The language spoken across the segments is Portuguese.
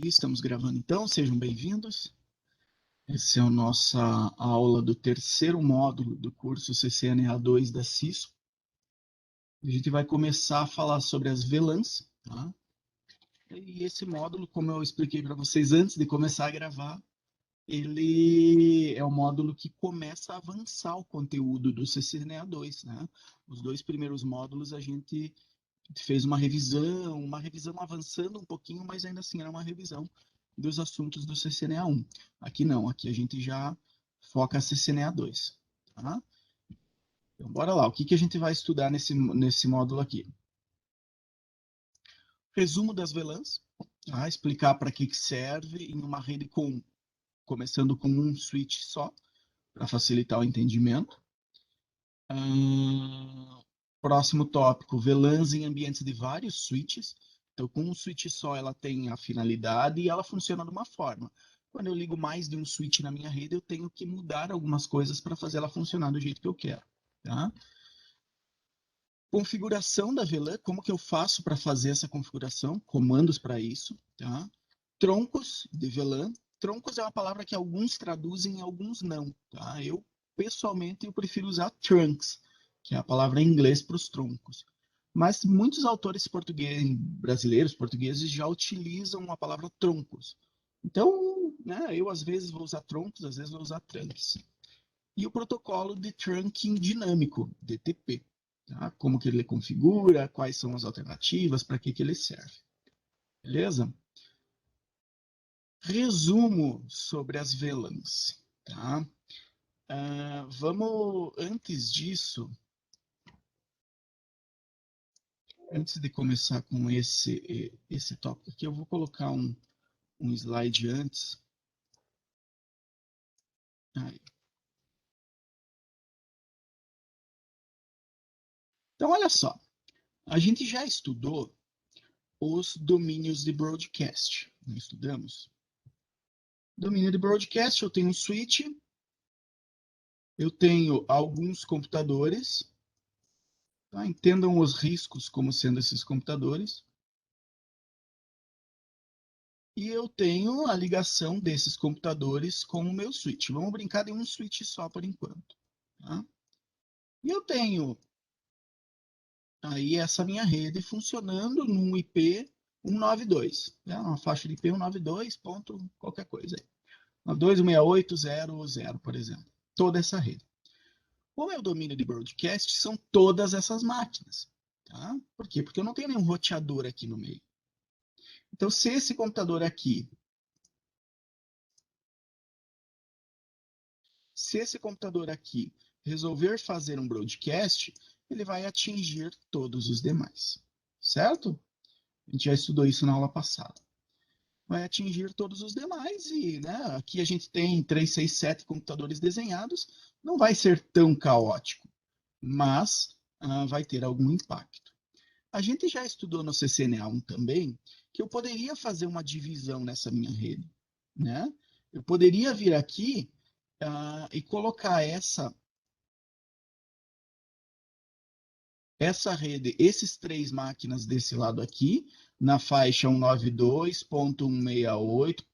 Estamos gravando então, sejam bem-vindos. Essa é a nossa aula do terceiro módulo do curso CCNA2 da CISO. A gente vai começar a falar sobre as VLANs, tá? E esse módulo, como eu expliquei para vocês antes de começar a gravar, ele é o módulo que começa a avançar o conteúdo do CCNA2, né? Os dois primeiros módulos a gente fez uma revisão avançando um pouquinho, mas ainda assim era uma revisão dos assuntos do CCNA1. Aqui não, aqui a gente já foca CCNA2. Tá? Então, bora lá. O que a gente vai estudar nesse módulo aqui? Resumo das VLANs, tá? Explicar para que serve em uma rede começando com um switch só, para facilitar o entendimento. Próximo tópico, VLANs em ambientes de vários switches. Então, com um switch só, ela tem a finalidade e ela funciona de uma forma. Quando eu ligo mais de um switch na minha rede, eu tenho que mudar algumas coisas para fazer ela funcionar do jeito que eu quero. Tá? Configuração da VLAN, como que eu faço para fazer essa configuração? Comandos para isso. Tá? Troncos de VLAN. Troncos é uma palavra que alguns traduzem e alguns não. Tá? Pessoalmente, eu prefiro usar trunks, que é a palavra em inglês para os troncos. Mas muitos autores brasileiros, portugueses, já utilizam a palavra troncos. Então, né, eu às vezes vou usar troncos, às vezes vou usar trunks. E o protocolo de trunking dinâmico, DTP. Tá? Como que ele configura, quais são as alternativas, para que ele serve. Beleza? Resumo sobre as VLANs. Tá? Antes disso, antes de começar com esse tópico aqui, eu vou colocar um slide antes. Aí. Então, olha só. A gente já estudou os domínios de broadcast. Não estudamos? Domínio de broadcast, eu tenho um switch, eu tenho alguns computadores. Tá? Entendam os riscos como sendo esses computadores. E eu tenho a ligação desses computadores com o meu switch. Vamos brincar de um switch só por enquanto. Tá? E eu tenho aí essa minha rede funcionando num IP 192, né? Uma faixa de IP 192, ponto qualquer coisa aí. 192.168.0.0, por exemplo. Toda essa rede. O meu domínio de broadcast são todas essas máquinas. Tá? Por quê? Porque eu não tenho nenhum roteador aqui no meio. Então, se esse computador aqui resolver fazer um broadcast, ele vai atingir todos os demais, certo? A gente já estudou isso na aula passada. Vai atingir todos os demais e, né, aqui a gente tem 367 computadores desenhados, não vai ser tão caótico, mas vai ter algum impacto. A gente já estudou no CCNA1 também que eu poderia fazer uma divisão nessa minha rede, né? Eu poderia vir aqui e colocar essa rede, esses três máquinas desse lado aqui, na faixa 192.168,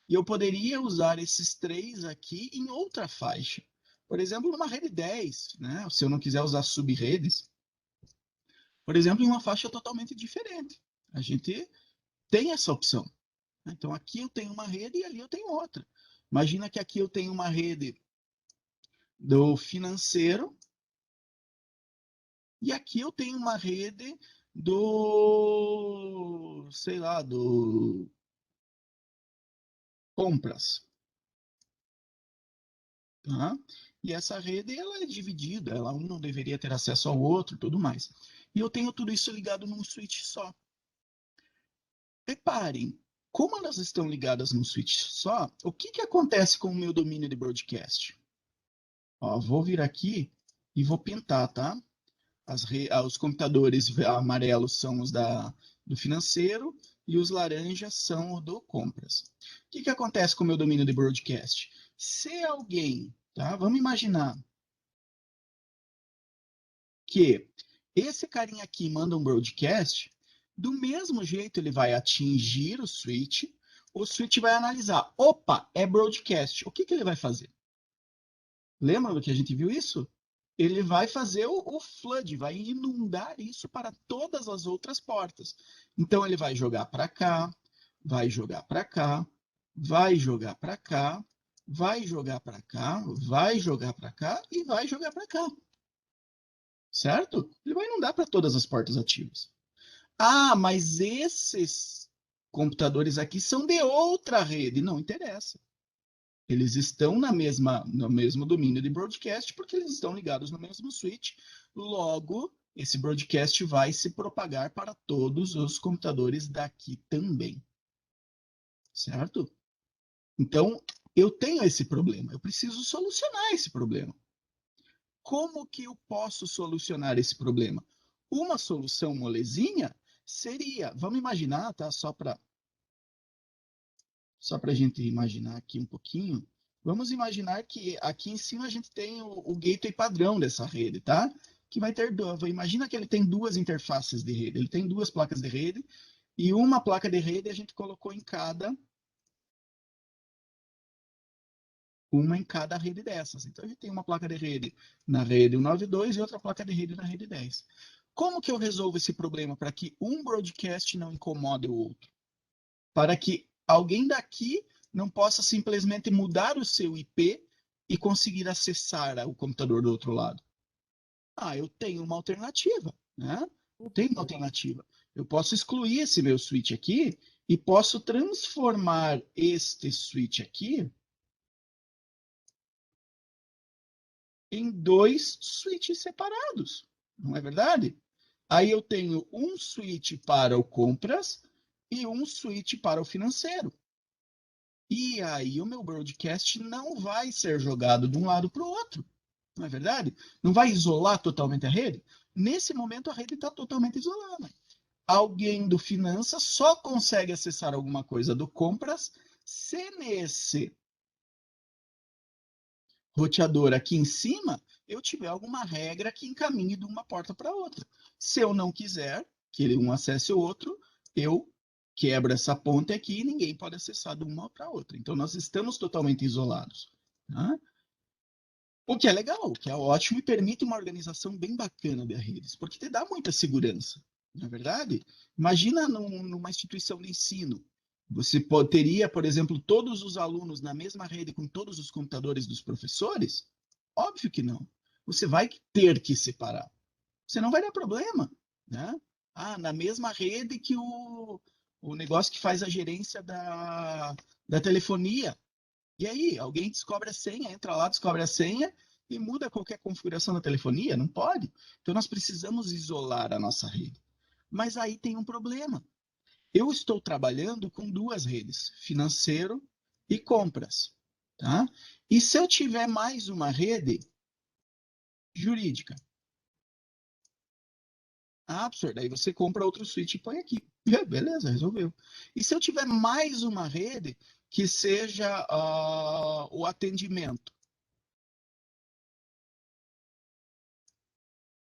e eu poderia usar esses três aqui em outra faixa. Por exemplo, numa rede 10, né? Se eu não quiser usar sub-redes, por exemplo, em uma faixa totalmente diferente. A gente tem essa opção. Então, aqui eu tenho uma rede e ali eu tenho outra. Imagina que aqui eu tenho uma rede do financeiro e aqui eu tenho uma rede sei lá, do compras, tá? E essa rede, ela é dividida, um não deveria ter acesso ao outro, tudo mais. E eu tenho tudo isso ligado num switch só. Reparem, como elas estão ligadas num switch só, o que acontece com o meu domínio de broadcast? Ó, vou vir aqui e vou pintar, tá? Os computadores amarelos são os do financeiro e os laranjas são os do compras. O que acontece com o meu domínio de broadcast? Se alguém, tá? Vamos imaginar que esse carinha aqui manda um broadcast, do mesmo jeito ele vai atingir o switch, o switch vai analisar. Opa, é broadcast. O que ele vai fazer? Lembra do que a gente viu isso? Ele vai fazer o flood, vai inundar isso para todas as outras portas. Então ele vai jogar para cá, vai jogar para cá, vai jogar para cá, vai jogar para cá, vai jogar para cá e vai jogar para cá. Certo? Ele vai inundar para todas as portas ativas. Ah, mas esses computadores aqui são de outra rede. Não interessa. Eles estão no mesmo domínio de broadcast porque eles estão ligados no mesmo switch. Logo, esse broadcast vai se propagar para todos os computadores daqui também. Certo? Então, eu tenho esse problema. Eu preciso solucionar esse problema. Como que eu posso solucionar esse problema? Uma solução molezinha seria, vamos imaginar, tá? Só para a gente imaginar aqui um pouquinho, vamos imaginar que aqui em cima a gente tem o gateway padrão dessa rede, tá? Que vai ter, imagina que ele tem duas interfaces de rede, ele tem duas placas de rede, e uma placa de rede a gente colocou uma em cada rede dessas. Então a gente tem uma placa de rede na rede 192 e outra placa de rede na rede 10. Como que eu resolvo esse problema para que um broadcast não incomode o outro? Para que alguém daqui não possa simplesmente mudar o seu IP e conseguir acessar o computador do outro lado. Ah, eu tenho uma alternativa, né? Tenho uma alternativa. Eu posso excluir esse meu switch aqui e posso transformar este switch aqui em dois switches separados, não é verdade? Aí eu tenho um switch para o compras e um switch para o financeiro. E aí o meu broadcast não vai ser jogado de um lado para o outro, não é verdade? Não vai isolar totalmente a rede. Nesse momento a rede está totalmente isolada. Alguém do finanças só consegue acessar alguma coisa do compras se nesse roteador aqui em cima eu tiver alguma regra que encaminhe de uma porta para outra. Se eu não quiser que um acesse o outro, eu quebro essa ponte aqui e ninguém pode acessar de uma para outra. Então nós estamos totalmente isolados. Tá? O que é legal, o que é ótimo e permite uma organização bem bacana de redes, porque te dá muita segurança, não é verdade? Imagina numa instituição de ensino, você teria, por exemplo, todos os alunos na mesma rede com todos os computadores dos professores? Óbvio que não. Você vai ter que separar. Você não vai dar problema, né? Ah, na mesma rede que o negócio que faz a gerência da telefonia. E aí, alguém descobre a senha, entra lá, descobre a senha e muda qualquer configuração da telefonia? Não pode. Então, nós precisamos isolar a nossa rede. Mas aí tem um problema. Eu estou trabalhando com duas redes, financeiro e compras. Tá? E se eu tiver mais uma rede jurídica? Ah, absurdo. Aí você compra outro switch e põe aqui. Beleza, resolveu. E se eu tiver mais uma rede que seja o atendimento?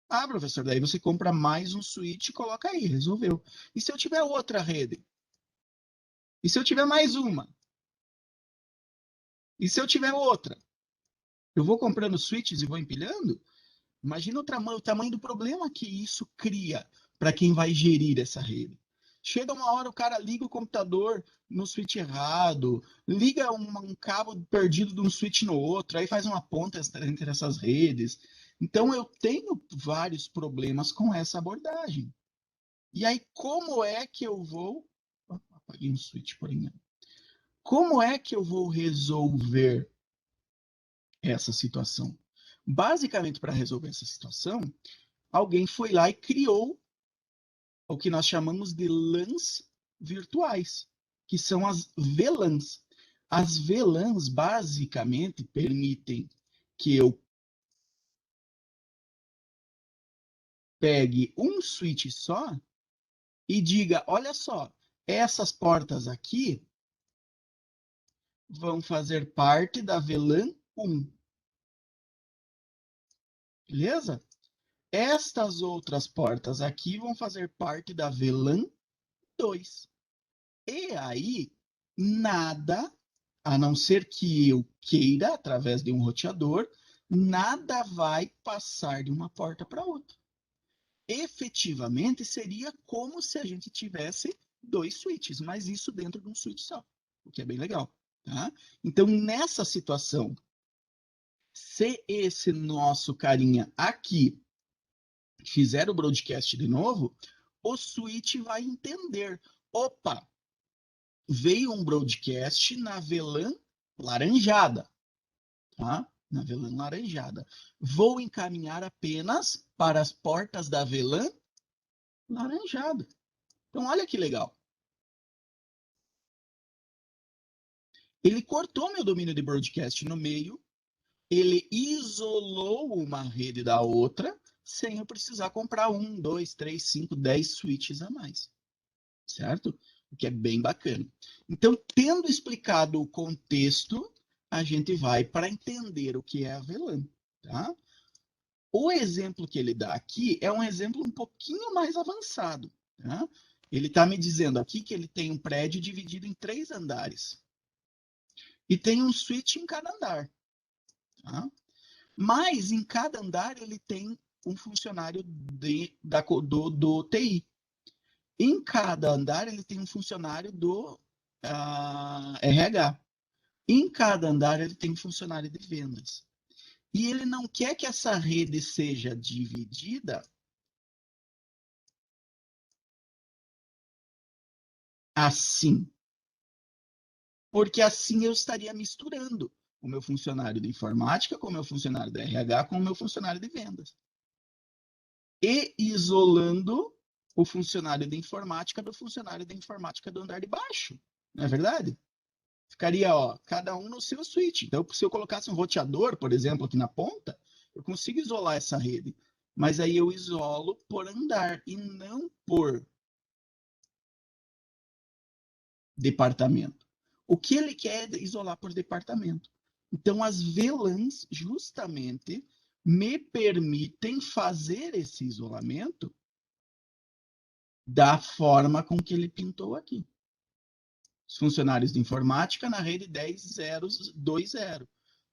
Ah, professor, daí você compra mais um switch e coloca aí, resolveu. E se eu tiver outra rede? E se eu tiver mais uma? E se eu tiver outra? Eu vou comprando switches e vou empilhando? Imagina o tamanho do problema que isso cria para quem vai gerir essa rede. Chega uma hora, o cara liga o computador no switch errado, liga um cabo perdido de um switch no outro, aí faz uma ponta entre essas redes. Então, eu tenho vários problemas com essa abordagem. E aí, como é que eu vou. Apaguei um switch, por engano. Como é que eu vou resolver essa situação? Basicamente, para resolver essa situação, alguém foi lá e criou o que nós chamamos de LANs virtuais, que são as VLANs. As VLANs, basicamente, permitem que eu pegue um switch só e diga: olha só, essas portas aqui vão fazer parte da VLAN 1. Beleza? Estas outras portas aqui vão fazer parte da VLAN 2. E aí, nada, a não ser que eu queira, através de um roteador, nada vai passar de uma porta para outra. Efetivamente, seria como se a gente tivesse dois switches, mas isso dentro de um switch só, o que é bem legal. Tá? Então, nessa situação, se esse nosso carinha aqui fizer o broadcast de novo, o switch vai entender. Opa, veio um broadcast na VLAN laranjada. Tá? Na VLAN laranjada. Vou encaminhar apenas para as portas da VLAN laranjada. Então, olha que legal. Ele cortou meu domínio de broadcast no meio, ele isolou uma rede da outra, sem eu precisar comprar 1, 2, 3, 5, 10 switches a mais. Certo? O que é bem bacana. Então, tendo explicado o contexto, a gente vai para entender o que é a VLAN. Tá? O exemplo que ele dá aqui é um exemplo um pouquinho mais avançado. Tá? Ele está me dizendo aqui que ele tem um prédio dividido em 3 andares. E tem um switch em cada andar. Tá? Mas em cada andar ele tem um funcionário do TI. Em cada andar ele tem um funcionário do RH. Em cada andar ele tem um funcionário de vendas. E ele não quer que essa rede seja dividida assim. Porque assim eu estaria misturando o meu funcionário de informática com o meu funcionário de RH com o meu funcionário de vendas. E isolando o funcionário de informática do funcionário de informática do andar de baixo. Não é verdade? Ficaria, ó, cada um no seu switch. Então, se eu colocasse um roteador, por exemplo, aqui na ponta, eu consigo isolar essa rede. Mas aí eu isolo por andar e não por departamento. O que ele quer é isolar por departamento. Então, as VLANs justamente me permitem fazer esse isolamento da forma com que ele pintou aqui. Os funcionários de informática na rede 10.0.20.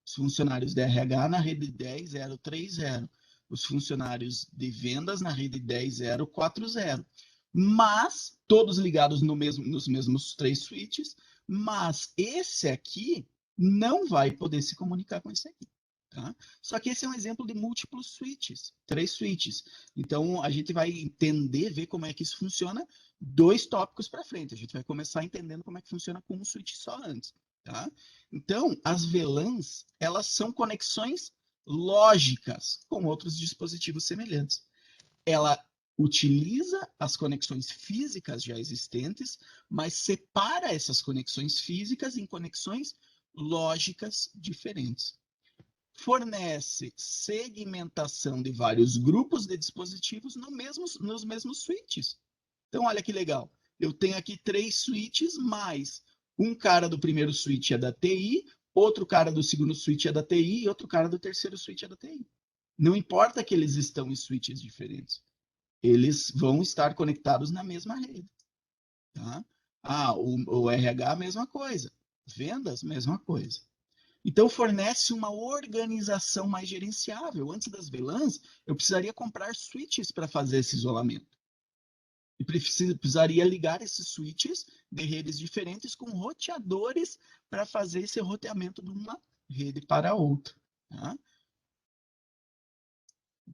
Os funcionários de RH na rede 10.0.30. Os funcionários de vendas na rede 10.0.40. Mas, todos ligados nos mesmos 3 switches, mas esse aqui não vai poder se comunicar com esse aqui. Tá? Só que esse é um exemplo de múltiplos switches, 3 switches. Então, a gente vai entender, ver como é que isso funciona 2 tópicos para frente. A gente vai começar entendendo como é que funciona com um switch só antes. Tá? Então, as VLANs, elas são conexões lógicas com outros dispositivos semelhantes. Ela utiliza as conexões físicas já existentes, mas separa essas conexões físicas em conexões lógicas diferentes. Fornece segmentação de vários grupos de dispositivos nos mesmos switches. Então, olha que legal. Eu tenho aqui 3 switches, mais um cara do primeiro switch é da TI, outro cara do segundo switch é da TI e outro cara do terceiro switch é da TI. Não importa que eles estão em switches diferentes. Eles vão estar conectados na mesma rede. Tá? O RH, mesma coisa. Vendas, mesma coisa. Então, fornece uma organização mais gerenciável. Antes das VLANs, eu precisaria comprar switches para fazer esse isolamento. E precisaria ligar esses switches de redes diferentes com roteadores para fazer esse roteamento de uma rede para outra. Tá?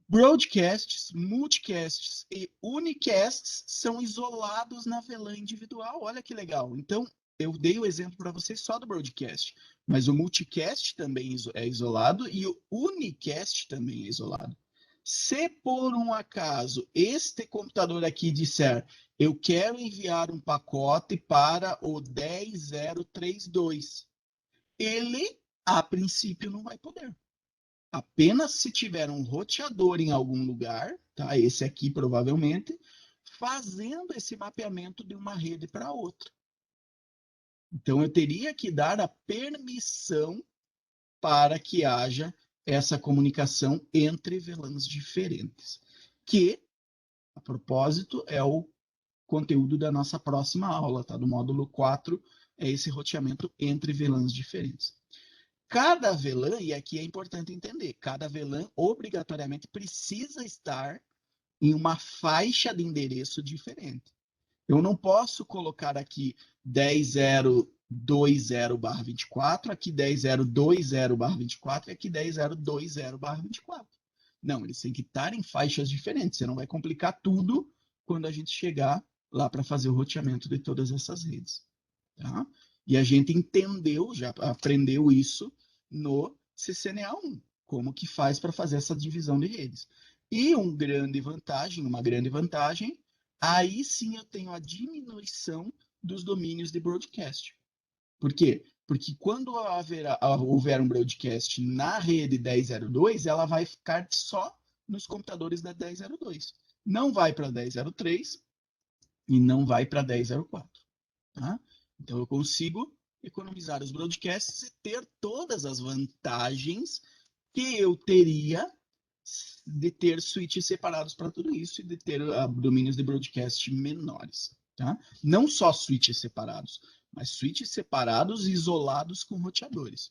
Broadcasts, multicasts e unicasts são isolados na VLAN individual. Olha que legal. Então, eu dei o exemplo para vocês só do broadcast, mas o multicast também é isolado e o unicast também é isolado. Se por um acaso este computador aqui disser eu quero enviar um pacote para o 10.032, ele, a princípio, não vai poder. Apenas se tiver um roteador em algum lugar, tá? Esse aqui provavelmente, fazendo esse mapeamento de uma rede para outra. Então, eu teria que dar a permissão para que haja essa comunicação entre VLANs diferentes, que, a propósito, é o conteúdo da nossa próxima aula, tá? Do módulo 4, é esse roteamento entre VLANs diferentes. Cada VLAN, e aqui é importante entender, cada VLAN obrigatoriamente precisa estar em uma faixa de endereço diferente. Eu não posso colocar aqui 10.0.20/24, aqui 10.0.20/24 e aqui 10.0.20/24. Não, eles têm que estar em faixas diferentes. Você não vai complicar tudo quando a gente chegar lá para fazer o roteamento de todas essas redes. Tá? E a gente entendeu, já aprendeu isso no CCNA1, como que faz para fazer essa divisão de redes. E uma grande vantagem, aí sim eu tenho a diminuição dos domínios de broadcast. Por quê? Porque quando houver um broadcast na rede 10.0.2, ela vai ficar só nos computadores da 10.0.2. Não vai para 10.0.3 e não vai para 10.0.4. Tá? Então eu consigo economizar os broadcasts e ter todas as vantagens que eu teria de ter switches separados para tudo isso e de ter domínios de broadcast menores. Tá? Não só switches separados, mas switches separados e isolados com roteadores.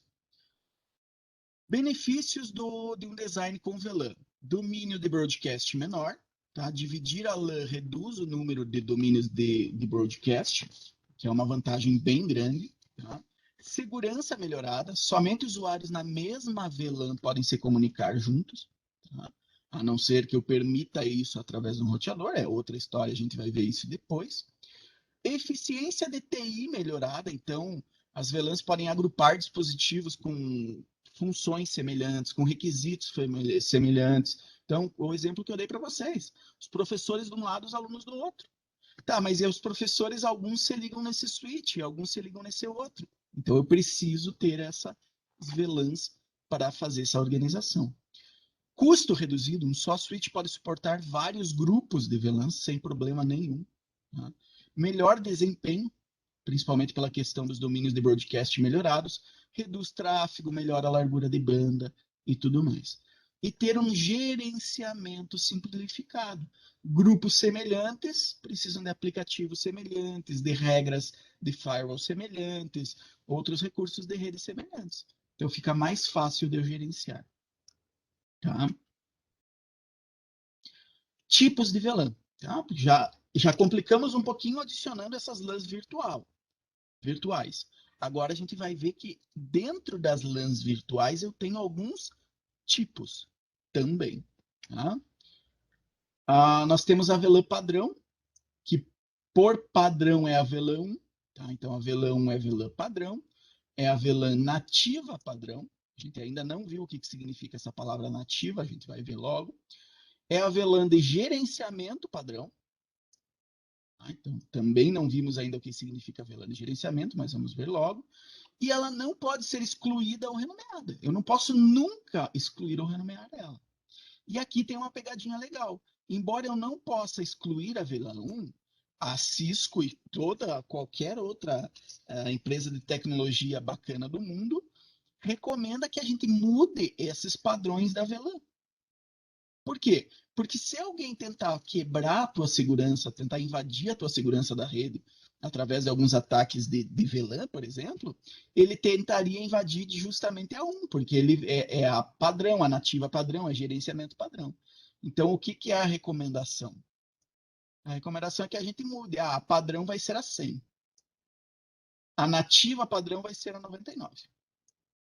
Benefícios de um design com VLAN. Domínio de broadcast menor. Tá? Dividir a LAN reduz o número de domínios de broadcast, que é uma vantagem bem grande. Tá? Segurança melhorada. Somente usuários na mesma VLAN podem se comunicar juntos. Tá? A não ser que eu permita isso através de um roteador. É outra história, a gente vai ver isso depois. Eficiência de TI melhorada. Então, as VLANs podem agrupar dispositivos com funções semelhantes, com requisitos semelhantes. Então, o exemplo que eu dei para vocês. Os professores de um lado, os alunos do outro. Tá, mas os professores, alguns se ligam nesse switch, alguns se ligam nesse outro. Então, eu preciso ter essas VLANs para fazer essa organização. Custo reduzido, um só switch pode suportar vários grupos de VLANs sem problema nenhum. Tá? Melhor desempenho, principalmente pela questão dos domínios de broadcast melhorados, reduz tráfego, melhora a largura de banda e tudo mais. E ter um gerenciamento simplificado. Grupos semelhantes precisam de aplicativos semelhantes, de regras de firewall semelhantes, outros recursos de rede semelhantes. Então fica mais fácil de eu gerenciar. Tá? Tipos de VLAN. Tá? Já complicamos um pouquinho adicionando essas LANs virtuais. Agora a gente vai ver que dentro das LANs virtuais eu tenho alguns tipos também. Tá? Nós temos a VLAN padrão, que por padrão é a VLAN 1. Tá? Então a VLAN 1 é a VLAN padrão. É a VLAN nativa padrão. A gente ainda não viu o que significa essa palavra nativa, a gente vai ver logo. É a VLAN de gerenciamento padrão. Então, também não vimos ainda o que significa VLAN de gerenciamento, mas vamos ver logo. E ela não pode ser excluída ou renomeada. Eu não posso nunca excluir ou renomear ela. E aqui tem uma pegadinha legal. Embora eu não possa excluir a VLAN 1, a Cisco e qualquer outra empresa de tecnologia bacana do mundo recomenda que a gente mude esses padrões da VLAN. Por quê? Porque se alguém tentar quebrar a tua segurança, tentar invadir a tua segurança da rede, através de alguns ataques de VLAN, por exemplo, ele tentaria invadir justamente a 1, porque ele é a padrão, a nativa padrão, é gerenciamento padrão. Então, o que é a recomendação? A recomendação é que a gente mude. A padrão vai ser a 100. A nativa padrão vai ser a 99.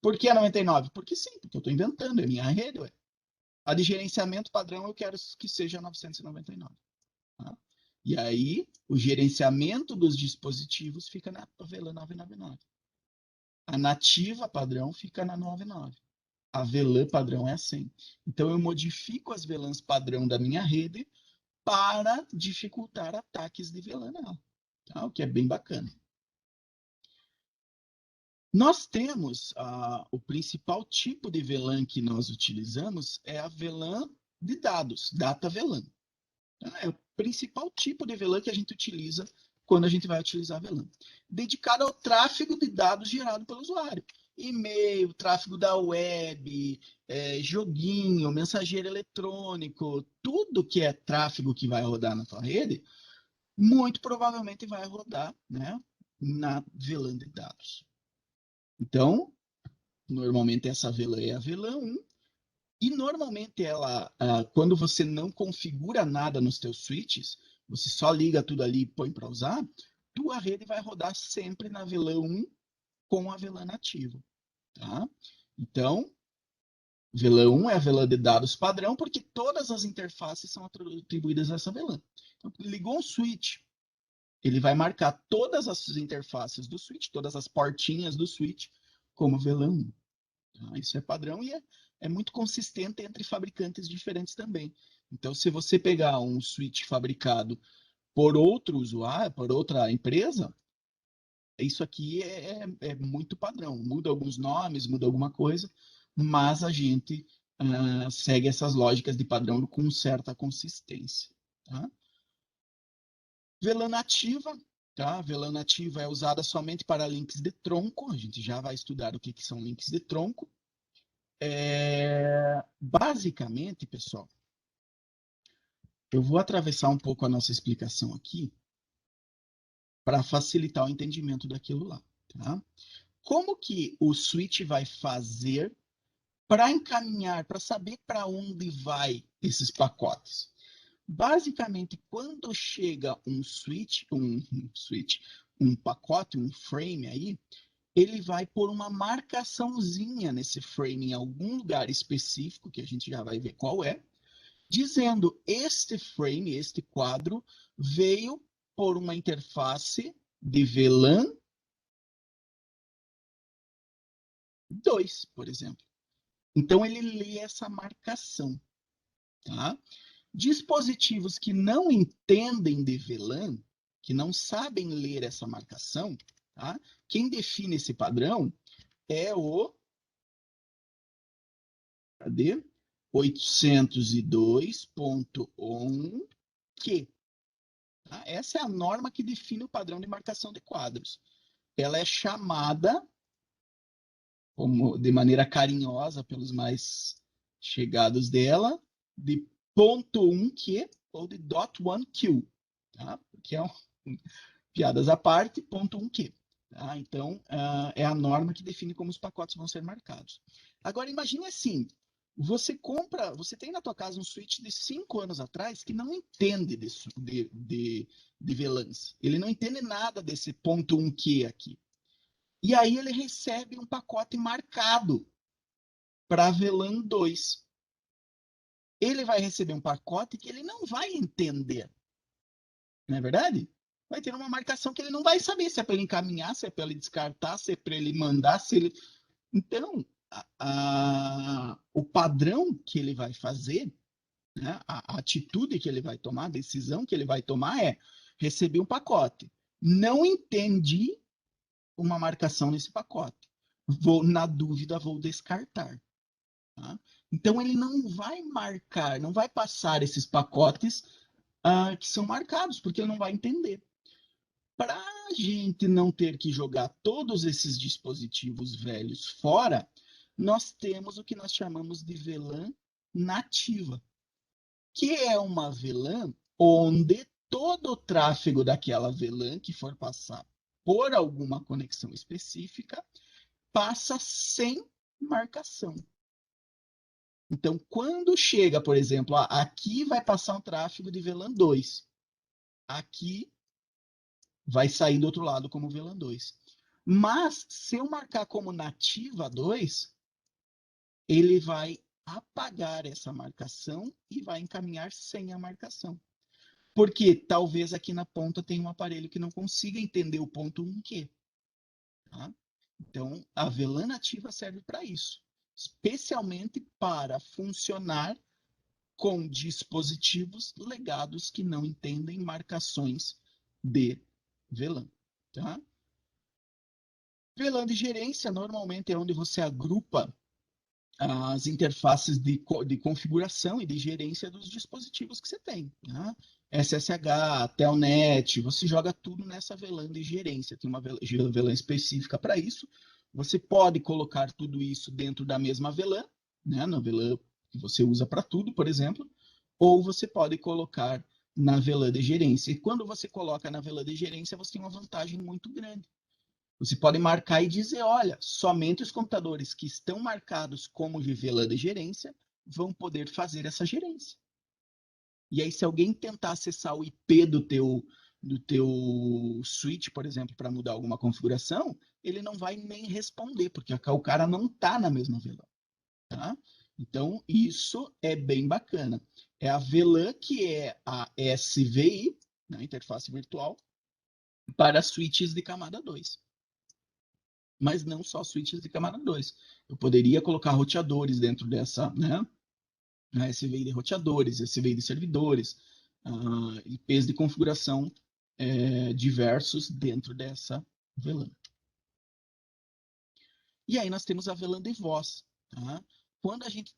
Por que a 99? Porque sim, porque eu estou inventando, é minha rede, ué. A de gerenciamento padrão eu quero que seja 999. Tá? E aí, o gerenciamento dos dispositivos fica na VLAN 999. A nativa padrão fica na 99. A VLAN padrão é a 100. Então, eu modifico as VLANs padrão da minha rede para dificultar ataques de VLAN nela. Tá? O que é bem bacana. Nós temos o principal tipo de VLAN que nós utilizamos é a VLAN de dados, Data VLAN. É o principal tipo de VLAN que a gente utiliza quando a gente vai utilizar a VLAN. Dedicado ao tráfego de dados gerado pelo usuário. E-mail, tráfego da web, joguinho, mensageiro eletrônico, tudo que é tráfego que vai rodar na tua rede, muito provavelmente vai rodar, né, na VLAN de dados. Então, normalmente essa VLAN é a VLAN 1, e normalmente ela, quando você não configura nada nos teus switches, você só liga tudo ali e põe para usar, tua rede vai rodar sempre na VLAN 1 com a VLAN nativa. Tá? Então, VLAN 1 é a VLAN de dados padrão, porque todas as interfaces são atribuídas a essa VLAN. Então, ligou um switch, ele vai marcar todas as interfaces do switch, todas as portinhas do switch, como VLAN 1. Tá? Isso é padrão e é muito consistente entre fabricantes diferentes também. Então, se você pegar um switch fabricado por outro usuário, por outra empresa, isso aqui é muito padrão. Muda alguns nomes, muda alguma coisa, mas a gente segue essas lógicas de padrão com certa consistência. Tá? VLAN nativa. Tá? VLAN nativa é usada somente para links de tronco. A gente já vai estudar o que são links de tronco. Basicamente, pessoal, eu vou atravessar um pouco a nossa explicação aqui para facilitar o entendimento daquilo lá. Tá? Como que o switch vai fazer para encaminhar, para saber para onde vai esses pacotes? Basicamente, quando chega um pacote, um frame aí, ele vai pôr uma marcaçãozinha nesse frame em algum lugar específico, que a gente já vai ver qual é, dizendo este frame, este quadro, veio por uma interface de VLAN 2, por exemplo. Então, ele lê essa marcação. Tá? Dispositivos que não entendem de VLAN, que não sabem ler essa marcação, tá? Quem define esse padrão é o 802.1q. Tá? Essa é a norma que define o padrão de marcação de quadros. Ela é chamada, de maneira carinhosa pelos mais chegados dela, de ponto 1q ou de dot 1q, tá? Que é piadas à parte, ponto 1q. Tá? Então, é a norma que define como os pacotes vão ser marcados. Agora, imagine assim, você tem na tua casa um switch de 5 anos atrás que não entende de VLANs. Ele não entende nada desse ponto 1q aqui. E aí ele recebe um pacote marcado para VLAN 2. Ele vai receber um pacote que ele não vai entender. Não é verdade? Vai ter uma marcação que ele não vai saber se é para ele encaminhar, se é para ele descartar, se é para ele mandar, se ele... Então, o padrão que ele vai fazer, né, a atitude que ele vai tomar, a decisão que ele vai tomar é receber um pacote. Não entendi uma marcação nesse pacote. Na dúvida, vou descartar. Tá? Então, ele não vai marcar, não vai passar esses pacotes que são marcados, porque ele não vai entender. Para a gente não ter que jogar todos esses dispositivos velhos fora, nós temos o que nós chamamos de VLAN nativa, que é uma VLAN onde todo o tráfego daquela VLAN que for passar por alguma conexão específica passa sem marcação. Então, quando chega, por exemplo, aqui vai passar um tráfego de VLAN 2, aqui vai sair do outro lado como VLAN 2. Mas, se eu marcar como nativa 2, ele vai apagar essa marcação e vai encaminhar sem a marcação. Porque talvez aqui na ponta tenha um aparelho que não consiga entender o ponto 1Q. Tá? Então, a VLAN nativa serve para isso. Especialmente para funcionar com dispositivos legados que não entendem marcações de VLAN. Tá? VLAN de gerência normalmente é onde você agrupa as interfaces de configuração e de gerência dos dispositivos que você tem. Né? SSH, Telnet, você joga tudo nessa VLAN de gerência. Tem uma VLAN específica para isso. Você pode colocar tudo isso dentro da mesma VLAN, né? Na VLAN que você usa para tudo, por exemplo, ou você pode colocar na VLAN de gerência. E quando você coloca na VLAN de gerência, você tem uma vantagem muito grande. Você pode marcar e dizer, olha, somente os computadores que estão marcados como de VLAN de gerência vão poder fazer essa gerência. E aí, se alguém tentar acessar o IP do teu switch, por exemplo, para mudar alguma configuração, ele não vai nem responder, porque o cara não está na mesma VLAN. Tá? Então, isso é bem bacana. É a VLAN, que é a SVI, né, interface virtual, para switches de camada 2. Mas não só switches de camada 2. Eu poderia colocar roteadores dentro dessa, né? A SVI de roteadores, SVI de servidores, IPs de configuração diversos dentro dessa VLAN. E aí nós temos a VLAN de voz. Tá? Quando a gente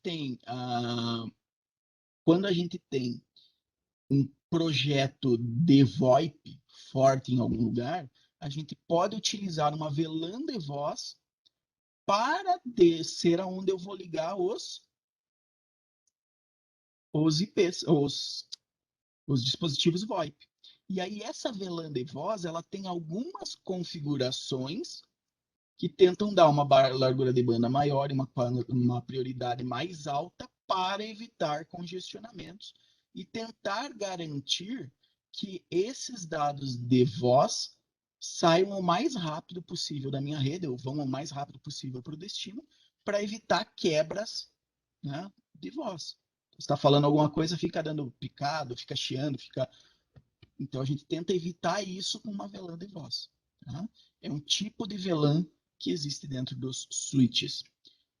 tem um projeto de VoIP forte em algum lugar, a gente pode utilizar uma VLAN de voz para ser aonde eu vou ligar os IPs, os dispositivos VoIP. E aí essa VLAN de voz, ela tem algumas configurações que tentam dar uma largura de banda maior e uma prioridade mais alta para evitar congestionamentos e tentar garantir que esses dados de voz saiam o mais rápido possível da minha rede, ou vão o mais rápido possível para o destino, para evitar quebras, né, de voz. Você está falando alguma coisa, fica dando picado, fica chiando, fica... Então a gente tenta evitar isso com uma VLAN de voz. Tá? É um tipo de VLAN que existe dentro dos switches.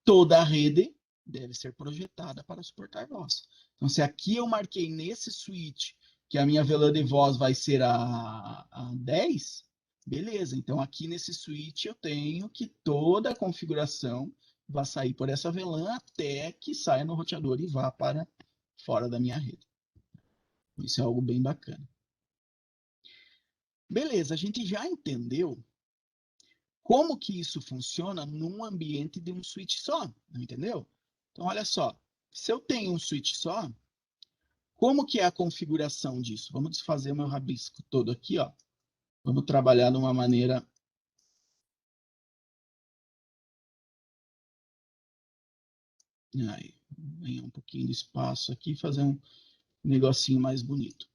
Toda a rede deve ser projetada para suportar voz. Então, se aqui eu marquei nesse switch que a minha VLAN de voz vai ser a 10, beleza. Então, aqui nesse switch eu tenho que toda a configuração vai sair por essa VLAN até que saia no roteador e vá para fora da minha rede. Isso é algo bem bacana. Beleza, a gente já entendeu como que isso funciona num ambiente de um switch só, entendeu? Então, olha só, se eu tenho um switch só, como que é a configuração disso? Vamos desfazer o meu rabisco todo aqui, ó. Vamos trabalhar de uma maneira... Aí, ganhar um pouquinho de espaço aqui e fazer um negocinho mais bonito.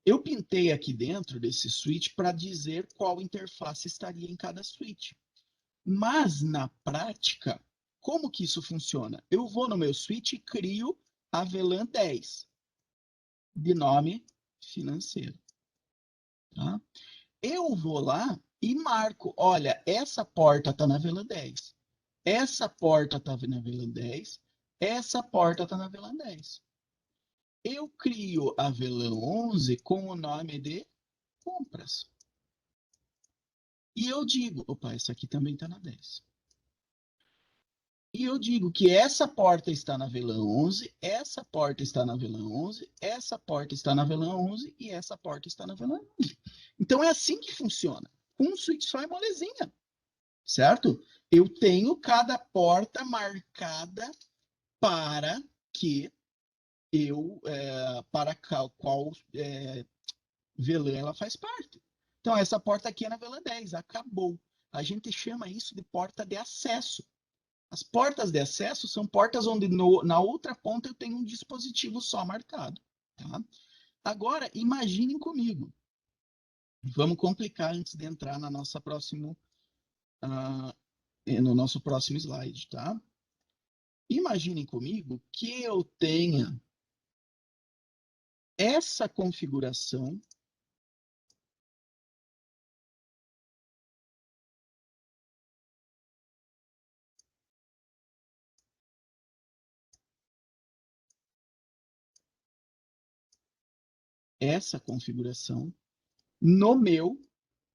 Eu pintei aqui dentro desse switch para dizer qual interface estaria em cada switch. Mas, na prática, como que isso funciona? Eu vou no meu switch e crio a VLAN 10, de nome financeiro. Tá? Eu vou lá e marco, olha, essa porta está na VLAN 10, essa porta está na VLAN 10, essa porta está na VLAN 10. Eu crio a VLAN 11 com o nome de compras. E eu digo, opa, essa aqui também está na 10. E eu digo que essa porta está na VLAN 11, essa porta está na VLAN 11, essa porta está na VLAN 11 e essa porta está na VLAN 11. Então é assim que funciona. Um switch só é molezinha, certo? Eu tenho cada porta marcada para que para qual VLAN ela faz parte. Então essa porta aqui é na VLAN 10, acabou. A gente chama isso de porta de acesso. As portas de acesso são portas onde na outra ponta eu tenho um dispositivo só marcado. Tá? Agora, imaginem comigo. Vamos complicar antes de entrar na nossa no nosso próximo slide. Tá? Imaginem comigo que eu tenha essa configuração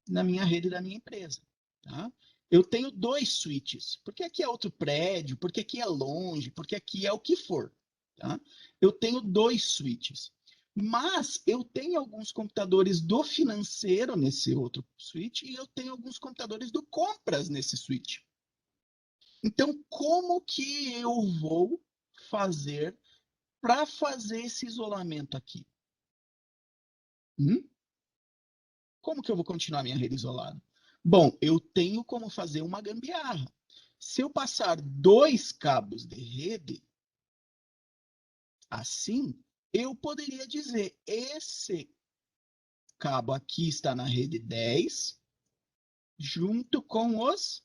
na minha rede da minha empresa. Tá? Eu tenho 2 switches, porque aqui é outro prédio, porque aqui é longe, porque aqui é o que for. Tá? Eu tenho 2 switches. Mas eu tenho alguns computadores do financeiro nesse outro switch e eu tenho alguns computadores do compras nesse switch. Então, como que eu vou fazer para fazer esse isolamento aqui? Hum? Como que eu vou continuar minha rede isolada? Bom, eu tenho como fazer uma gambiarra. Se eu passar 2 cabos de rede, assim, eu poderia dizer, esse cabo aqui está na rede 10, junto com os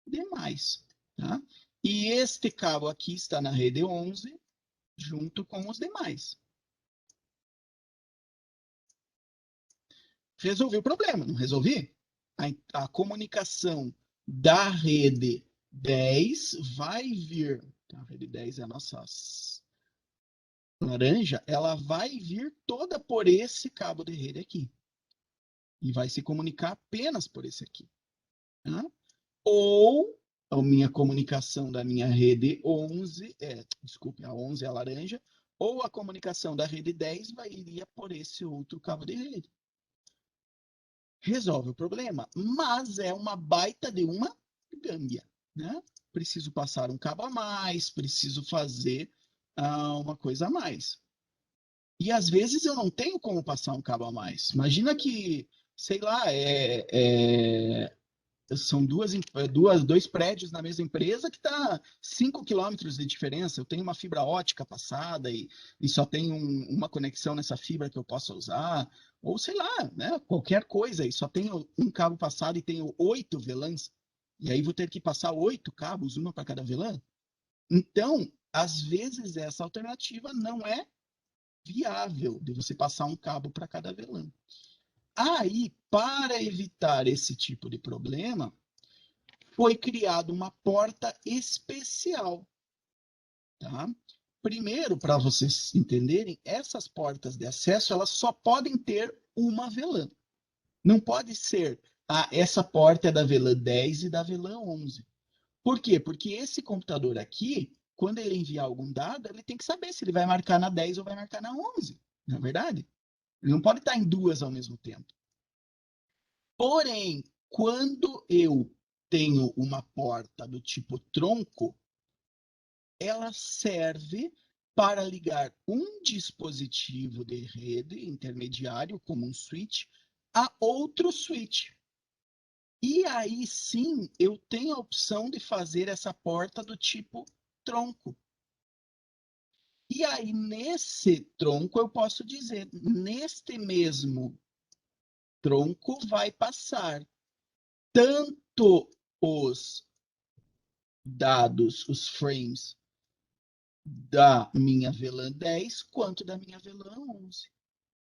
demais. Tá? E este cabo aqui está na rede 11, junto com os demais. Resolvi o problema, não resolvi? A comunicação da rede 10 vai vir, a rede 10 é a nossa laranja, ela vai vir toda por esse cabo de rede aqui. E vai se comunicar apenas por esse aqui. Tá? Ou a minha comunicação da minha rede 11, desculpe, a 11 é a laranja, ou a comunicação da rede 10 iria por esse outro cabo de rede. Resolve o problema, mas é uma baita de uma gâmbia, né? Preciso passar um cabo a mais, preciso fazer uma coisa a mais. E às vezes eu não tenho como passar um cabo a mais. Imagina que, sei lá, são dois prédios na mesma empresa que está 5 quilômetros de diferença. Eu tenho uma fibra ótica passada e só tenho uma conexão nessa fibra que eu possa usar. Ou sei lá, né, qualquer coisa, e só tenho um cabo passado e tenho 8 VLANs. E aí vou ter que passar 8 cabos, uma para cada VLAN. Então, às vezes, essa alternativa não é viável de você passar um cabo para cada VLAN. Aí, para evitar esse tipo de problema, foi criada uma porta especial, tá? Primeiro, para vocês entenderem, essas portas de acesso, elas só podem ter uma VLAN. Não pode ser, essa porta é da VLAN 10 e da VLAN 11. Por quê? Porque esse computador aqui, quando ele enviar algum dado, ele tem que saber se ele vai marcar na 10 ou vai marcar na 11, não é verdade? Ele não pode estar em duas ao mesmo tempo. Porém, quando eu tenho uma porta do tipo tronco, ela serve para ligar um dispositivo de rede intermediário, como um switch, a outro switch. E aí sim, eu tenho a opção de fazer essa porta do tipo tronco. E aí, nesse tronco, eu posso dizer, neste mesmo tronco vai passar tanto os dados, os frames da minha VLAN 10 quanto da minha VLAN 11,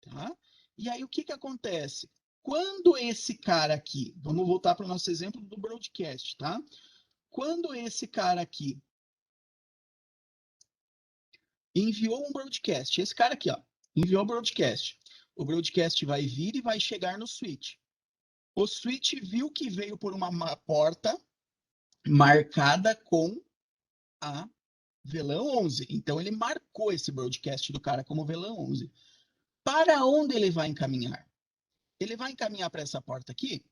tá? E aí o que acontece? Quando esse cara aqui, vamos voltar para o nosso exemplo do broadcast, tá? Quando esse cara aqui enviou um broadcast, esse cara aqui, ó, enviou o broadcast vai vir e vai chegar no switch. O switch viu que veio por uma porta marcada com a VLAN 11. Então, ele marcou esse broadcast do cara como VLAN 11. Para onde ele vai encaminhar? Ele vai encaminhar para essa porta aqui?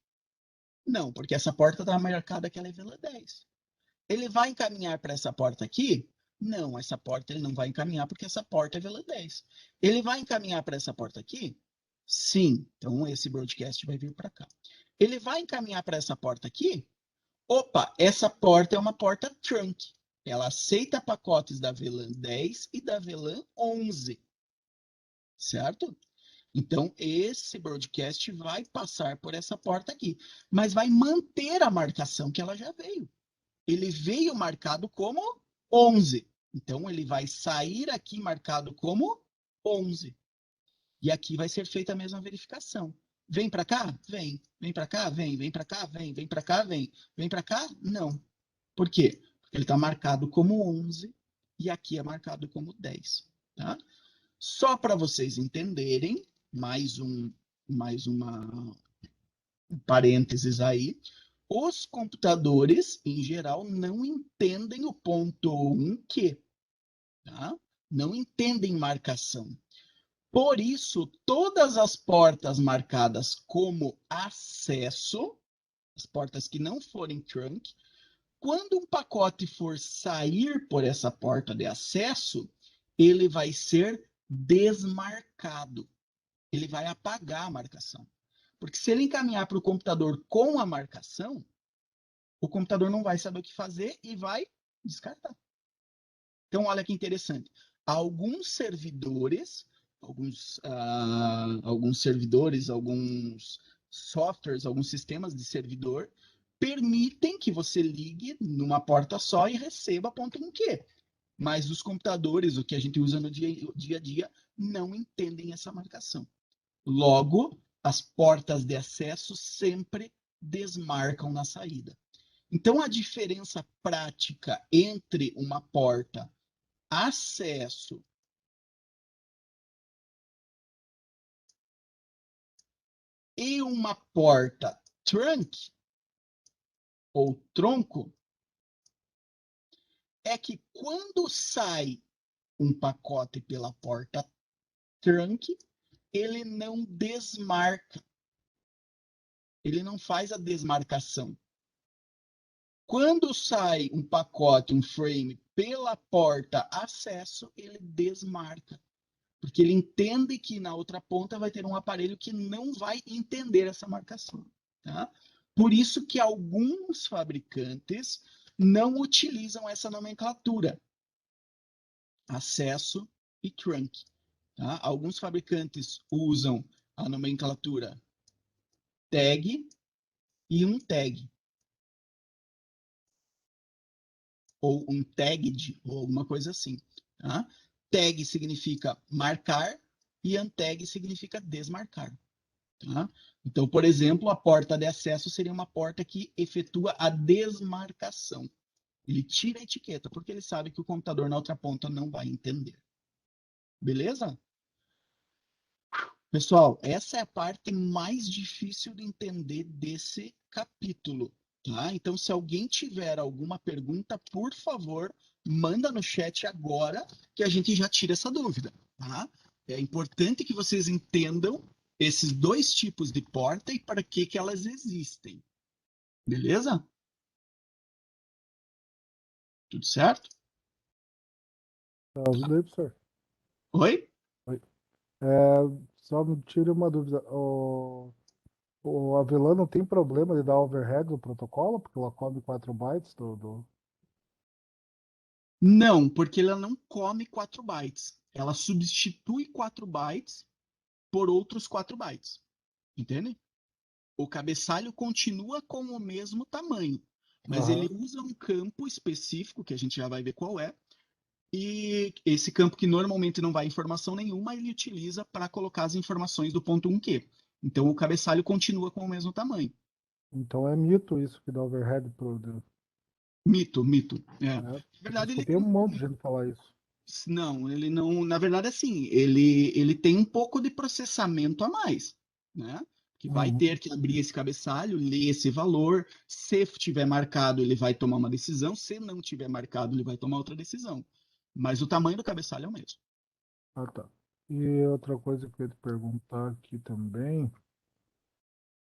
Não, porque essa porta está marcada que ela é VLAN 10. Ele vai encaminhar para essa porta aqui? Não, essa porta ele não vai encaminhar porque essa porta é VLAN 10. Ele vai encaminhar para essa porta aqui? Sim, então esse broadcast vai vir para cá. Ele vai encaminhar para essa porta aqui? Opa, essa porta é uma porta trunk. Ela aceita pacotes da VLAN 10 e da VLAN 11, certo? Então, esse broadcast vai passar por essa porta aqui, mas vai manter a marcação que ela já veio. Ele veio marcado como 11. Então, ele vai sair aqui marcado como 11. E aqui vai ser feita a mesma verificação. Vem para cá? Vem. Vem para cá? Vem. Vem para cá? Vem. Vem para cá? Vem. Vem para cá? Não. Por quê? Porque ele está marcado como 11 e aqui é marcado como 10. Tá? Só para vocês entenderem, mais uma parênteses aí, os computadores, em geral, não entendem o ponto 1Q, tá? Não entendem marcação. Por isso, todas as portas marcadas como acesso, as portas que não forem trunk, quando um pacote for sair por essa porta de acesso, ele vai ser desmarcado. ele vai apagar a marcação. Porque se ele encaminhar para o computador com a marcação, o computador não vai saber o que fazer e vai descartar. Então, olha que interessante. Alguns servidores, alguns softwares, alguns sistemas de servidor permitem que você ligue numa porta só e receba ponto em Q. Mas os computadores, o que a gente usa no dia a dia, não entendem essa marcação. Logo, as portas de acesso sempre desmarcam na saída. Então, a diferença prática entre uma porta acesso e uma porta trunk ou tronco é que quando sai um pacote pela porta trunk, ele não desmarca, ele não faz a desmarcação. Quando sai um pacote, um frame pela porta acesso, ele desmarca. Porque ele entende que na outra ponta vai ter um aparelho que não vai entender essa marcação. Tá? Por isso que alguns fabricantes não utilizam essa nomenclatura, acesso e trunk. Tá? Alguns fabricantes usam a nomenclatura tag e um tag, ou um tagged, ou alguma coisa assim. Tá? Tag significa marcar e untag significa desmarcar. Tá? Então, por exemplo, a porta de acesso seria uma porta que efetua a desmarcação. Ele tira a etiqueta, porque ele sabe que o computador na outra ponta não vai entender. Beleza? Pessoal, essa é a parte mais difícil de entender desse capítulo. Tá? Então, se alguém tiver alguma pergunta, por favor, manda no chat agora que a gente já tira essa dúvida. Tá? É importante que vocês entendam esses dois tipos de porta e para que elas existem. Beleza? Tudo certo? Tá ouvindo aí, professor? Oi? Oi. É, só me tire uma dúvida. O Avelã não tem problema de dar overhead no protocolo, porque ela come 4 bytes do... Não, porque ela não come 4 bytes. Ela substitui 4 bytes por outros 4 bytes. Entende? O cabeçalho continua com o mesmo tamanho, mas ele Aham. usa um campo específico, que a gente já vai ver qual é, e esse campo que normalmente não vai informação nenhuma, ele utiliza para colocar as informações do ponto 1Q. Então o cabeçalho continua com o mesmo tamanho. Então é mito isso que dá overhead Mito, mito. É. Na né? Eu verdade, ele escutei um monte de gente falar isso. não, ele não. Na verdade, assim, ele tem um pouco de processamento a mais, né? Que vai Uhum. ter que abrir esse cabeçalho, ler esse valor. Se tiver marcado, ele vai tomar uma decisão. Se não tiver marcado, ele vai tomar outra decisão. Mas o tamanho do cabeçalho é o mesmo. Ah, tá. E outra coisa que eu ia te perguntar aqui também,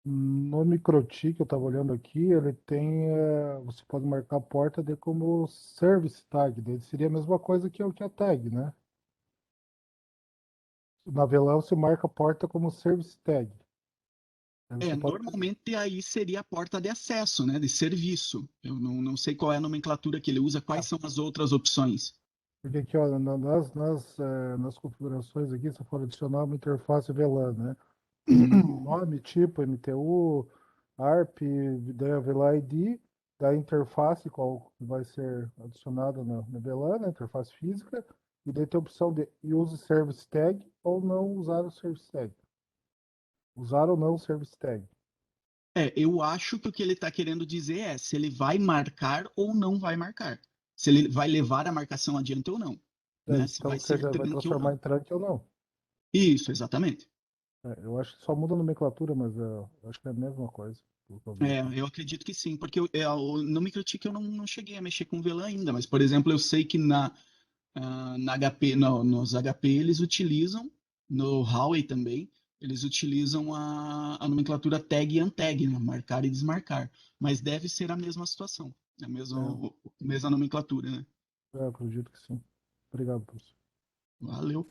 no microtik que eu estava olhando aqui, ele tem, você pode marcar a porta de como service tag, daí seria a mesma coisa que a tag, né? Na Avelã você marca a porta como service tag. Aí você pode... Normalmente aí seria a porta de acesso, né? De serviço. Eu não sei qual é a nomenclatura que ele usa, quais Ah, são as outras opções. porque aqui, olha, nas configurações aqui, você pode adicionar uma interface VLAN, né? Uhum. Nome, tipo, MTU, ARP, daí a VLAN ID, da interface qual vai ser adicionada na VLAN, na interface física, e daí tem a opção de use service tag ou não usar o service tag. Usar ou não o service tag. Eu acho que o que ele está querendo dizer é se ele vai marcar ou não vai marcar. Se ele vai levar a marcação adiante ou não. Né? Se Então, vai ser seja, vai trunk ou transformar não. em trunk ou não. Isso, exatamente. Eu acho que só muda a nomenclatura, mas eu acho que é a mesma coisa, pelo que eu vi aqui. Eu acredito que sim, porque no MikroTik eu não cheguei a mexer com VLAN ainda, mas, por exemplo, eu sei que na HP, nos HP eles utilizam, no Huawei também, eles utilizam a nomenclatura tag e untag, né? Marcar e desmarcar. Mas deve ser a mesma situação, É, mesma nomenclatura, né? eu acredito que sim. Obrigado, professor. Valeu.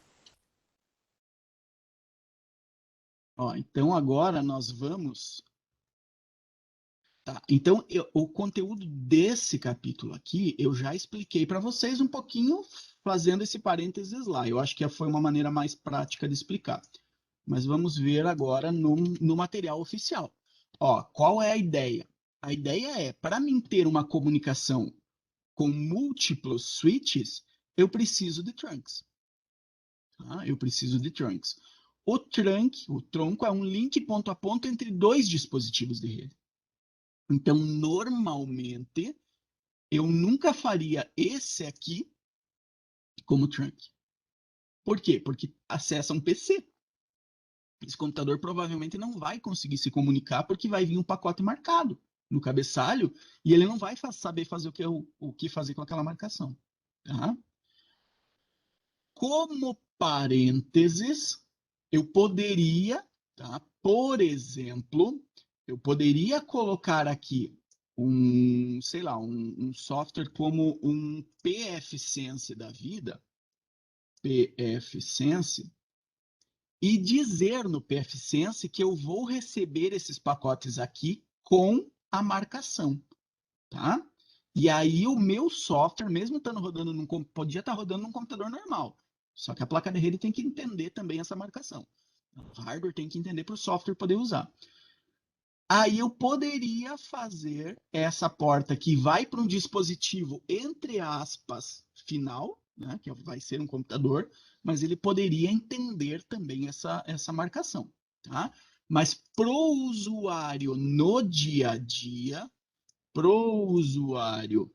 Ó, então agora nós vamos. Tá, então o conteúdo desse capítulo aqui eu já expliquei para vocês um pouquinho, fazendo esse parênteses lá. Eu acho que foi uma maneira mais prática de explicar. Mas vamos ver agora no material oficial. Ó, qual é a ideia? A ideia é, para mim ter uma comunicação com múltiplos switches, eu preciso de trunks. Tá? Eu preciso de trunks. O tronco é um link ponto a ponto entre dois dispositivos de rede. Então, normalmente, eu nunca faria esse aqui como trunk. Por quê? Porque acessa um PC. Esse computador provavelmente não vai conseguir se comunicar porque vai vir um pacote marcado no cabeçalho e ele não vai saber fazer o que fazer com aquela marcação. Tá? Como parênteses, eu poderia, tá? Por exemplo, eu poderia colocar aqui sei lá, um software como um pfSense da vida, pfSense, e dizer no pfSense que eu vou receber esses pacotes aqui com a marcação, tá? E aí o meu software, mesmo estando rodando podia estar rodando num computador normal, só que a placa de rede tem que entender também essa marcação. O hardware tem que entender para o software poder usar. Aí eu poderia fazer essa porta que vai para um dispositivo, entre aspas, final, né, que vai ser um computador, mas ele poderia entender também essa marcação. Tá? Mas para o usuário no dia a dia, para o usuário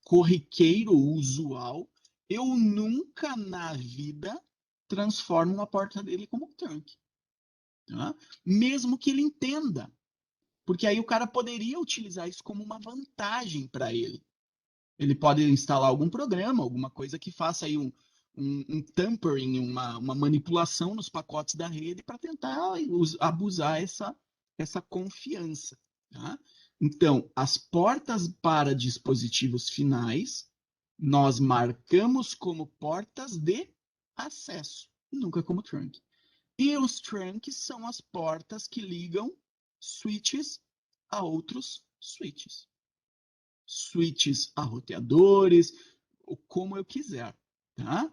corriqueiro, usual, eu nunca na vida transformo uma porta dele como trunk. Tá? Mesmo que ele entenda. Porque aí o cara poderia utilizar isso como uma vantagem para ele. Ele pode instalar algum programa, alguma coisa que faça aí um tampering, uma manipulação nos pacotes da rede para tentar abusar essa confiança. Tá? Então, as portas para dispositivos finais, nós marcamos como portas de acesso, nunca como trunk. E os trunks são as portas que ligam switches a outros switches. Switches a roteadores, como eu quiser. Tá?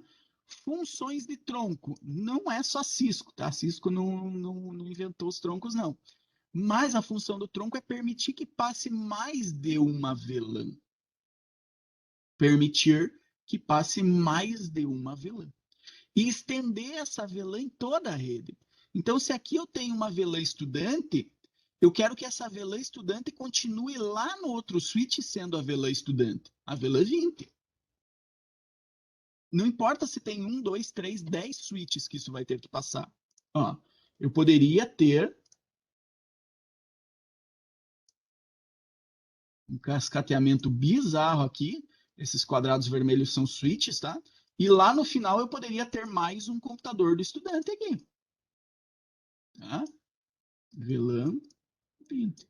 Funções de tronco. Não é só Cisco, tá? Cisco não inventou os troncos, não. Mas a função do tronco é permitir que passe mais de uma VLAN. Permitir que passe mais de uma VLAN. E estender essa VLAN em toda a rede. Então, se aqui eu tenho uma VLAN estudante, eu quero que essa VLAN estudante continue lá no outro switch sendo a VLAN estudante, a VLAN 20. Não importa se tem 1, 2, 3, 10 switches que isso vai ter que passar. Ó, eu poderia ter um cascateamento bizarro aqui. Esses quadrados vermelhos são switches, tá? E lá no final eu poderia ter mais um computador do estudante aqui. Tá? VLAN 20.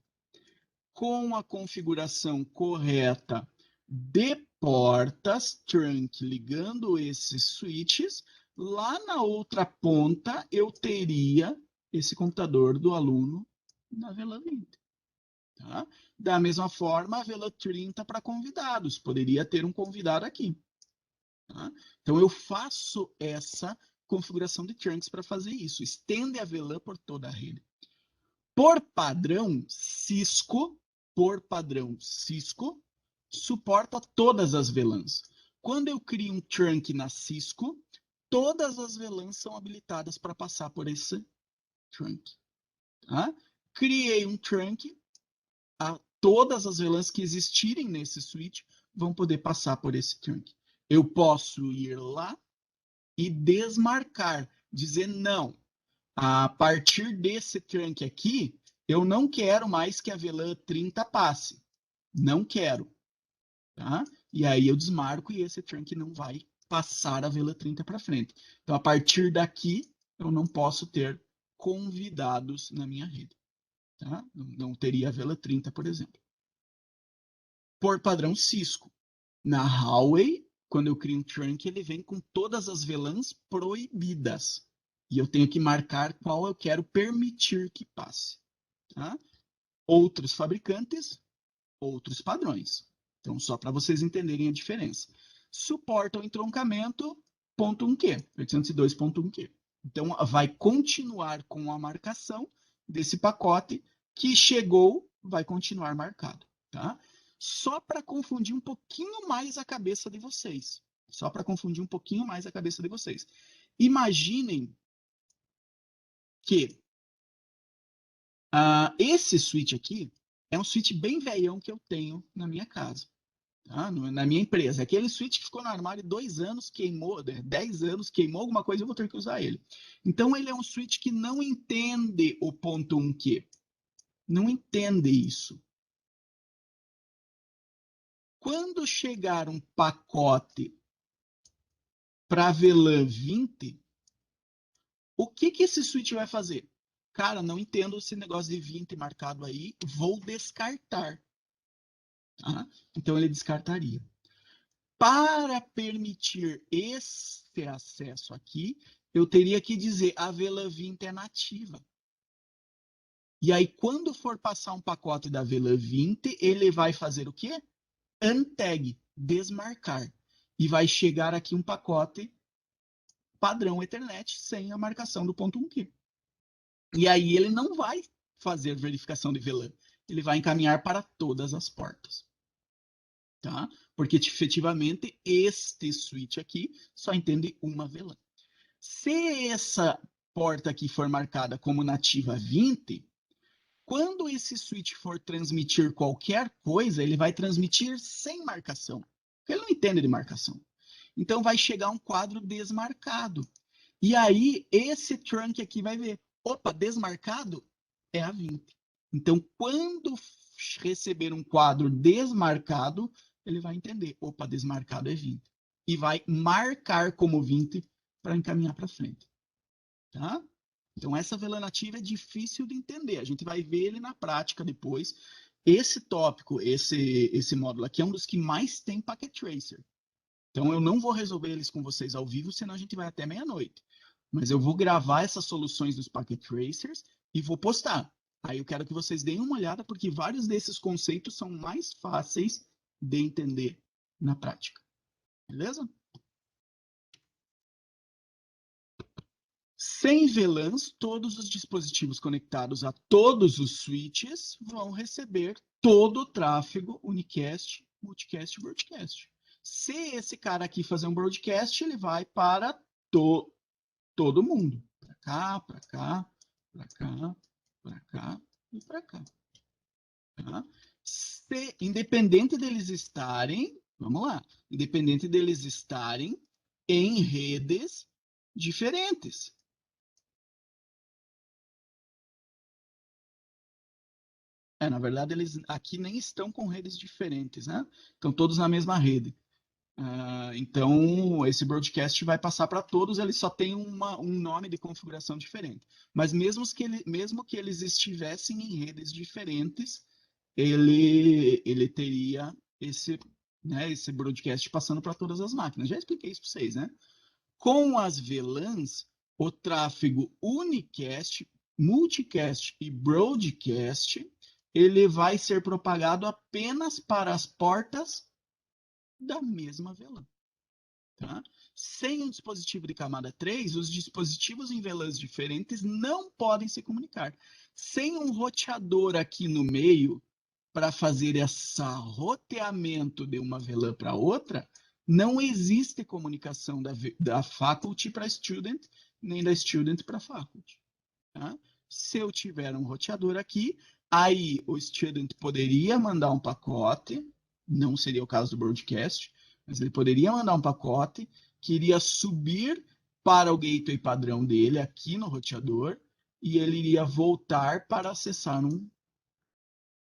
Com a configuração correta de portas trunk ligando esses switches, lá na outra ponta eu teria esse computador do aluno na VLAN 20. Tá? Da mesma forma, a VLAN 30 para convidados. Poderia ter um convidado aqui. Tá? Então, eu faço essa configuração de trunks para fazer isso. Estende a VLAN por toda a rede. Por padrão, Cisco suporta todas as VLANs. Quando eu crio um trunk na Cisco, todas as VLANs são habilitadas para passar por esse trunk. Tá? Criei um trunk, todas as VLANs que existirem nesse switch vão poder passar por esse trunk. Eu posso ir lá e desmarcar, dizer não. A partir desse trunk aqui, eu não quero mais que a VLAN 30 passe. Não quero. Tá? E aí eu desmarco e esse trunk não vai passar a VLAN 30 para frente. Então, a partir daqui, eu não posso ter convidados na minha rede. Tá? Não teria a VLAN 30, por exemplo. Por padrão Cisco. Na Huawei, quando eu crio um trunk, ele vem com todas as VLANs proibidas. E eu tenho que marcar qual eu quero permitir que passe. Tá? Outros fabricantes, outros padrões. Então, só para vocês entenderem a diferença. Suporta o entroncamento, ponto 1Q, 802.1Q. Então, vai continuar com a marcação desse pacote que chegou, vai continuar marcado. Tá? Só para confundir um pouquinho mais a cabeça de vocês. Só para confundir um pouquinho mais a cabeça de vocês. Imaginem que esse switch aqui é um switch bem velhão que eu tenho na minha casa. Tá? Na minha empresa. Aquele switch que ficou no armário 2 anos, queimou, 10 anos, queimou alguma coisa, eu vou ter que usar ele. Então, ele é um switch que não entende o ponto 1Q. Não entende isso. Quando chegar um pacote para VLAN 20, o que esse switch vai fazer? Cara, não entendo esse negócio de 20 marcado aí, vou descartar. Tá? Então, ele descartaria. Para permitir esse acesso aqui, eu teria que dizer a VLAN 20 é nativa. E aí, quando for passar um pacote da VLAN 20, ele vai fazer o quê? Untag, desmarcar. E vai chegar aqui um pacote padrão Ethernet sem a marcação do ponto 1Q. E aí ele não vai fazer verificação de VLAN. Ele vai encaminhar para todas as portas. Tá? Porque efetivamente este switch aqui só entende uma VLAN. Se essa porta aqui for marcada como nativa 20, quando esse switch for transmitir qualquer coisa, ele vai transmitir sem marcação. Porque ele não entende de marcação. Então vai chegar um quadro desmarcado. E aí esse trunk aqui vai ver, opa, desmarcado é a 20. Então quando receber um quadro desmarcado, ele vai entender, opa, desmarcado é 20. E vai marcar como 20 para encaminhar para frente. Tá? Então, essa VLAN nativa é difícil de entender. A gente vai ver ele na prática depois. Esse tópico, esse módulo aqui é um dos que mais tem Packet Tracer. Então, eu não vou resolver eles com vocês ao vivo, senão a gente vai até meia-noite. Mas eu vou gravar essas soluções dos Packet Tracers e vou postar. Aí eu quero que vocês deem uma olhada, porque vários desses conceitos são mais fáceis de entender na prática. Beleza? Sem VLANs, todos os dispositivos conectados a todos os switches vão receber todo o tráfego unicast, multicast e broadcast. Se esse cara aqui fazer um broadcast, ele vai para todo mundo. Para cá, para cá, para cá, para cá e para cá. Tá? Independente deles estarem, vamos lá, independente deles estarem em redes diferentes. Na verdade, eles aqui nem estão com redes diferentes, né? Estão todos na mesma rede. Então, esse broadcast vai passar para todos, ele só tem um nome de configuração diferente. Mas mesmo que eles estivessem em redes diferentes, ele teria esse broadcast passando para todas as máquinas. Já expliquei isso para vocês, né? Com as VLANs, o tráfego unicast, multicast e broadcast, ele vai ser propagado apenas para as portas da mesma VLAN. Tá? Sem um dispositivo de camada 3, os dispositivos em VLANs diferentes não podem se comunicar. Sem um roteador aqui no meio para fazer esse roteamento de uma VLAN para outra, não existe comunicação da faculty para student, nem da student para faculty. Tá? Se eu tiver um roteador aqui, aí o student poderia mandar um pacote, não seria o caso do broadcast, mas ele poderia mandar um pacote que iria subir para o gateway padrão dele aqui no roteador e ele iria voltar para acessar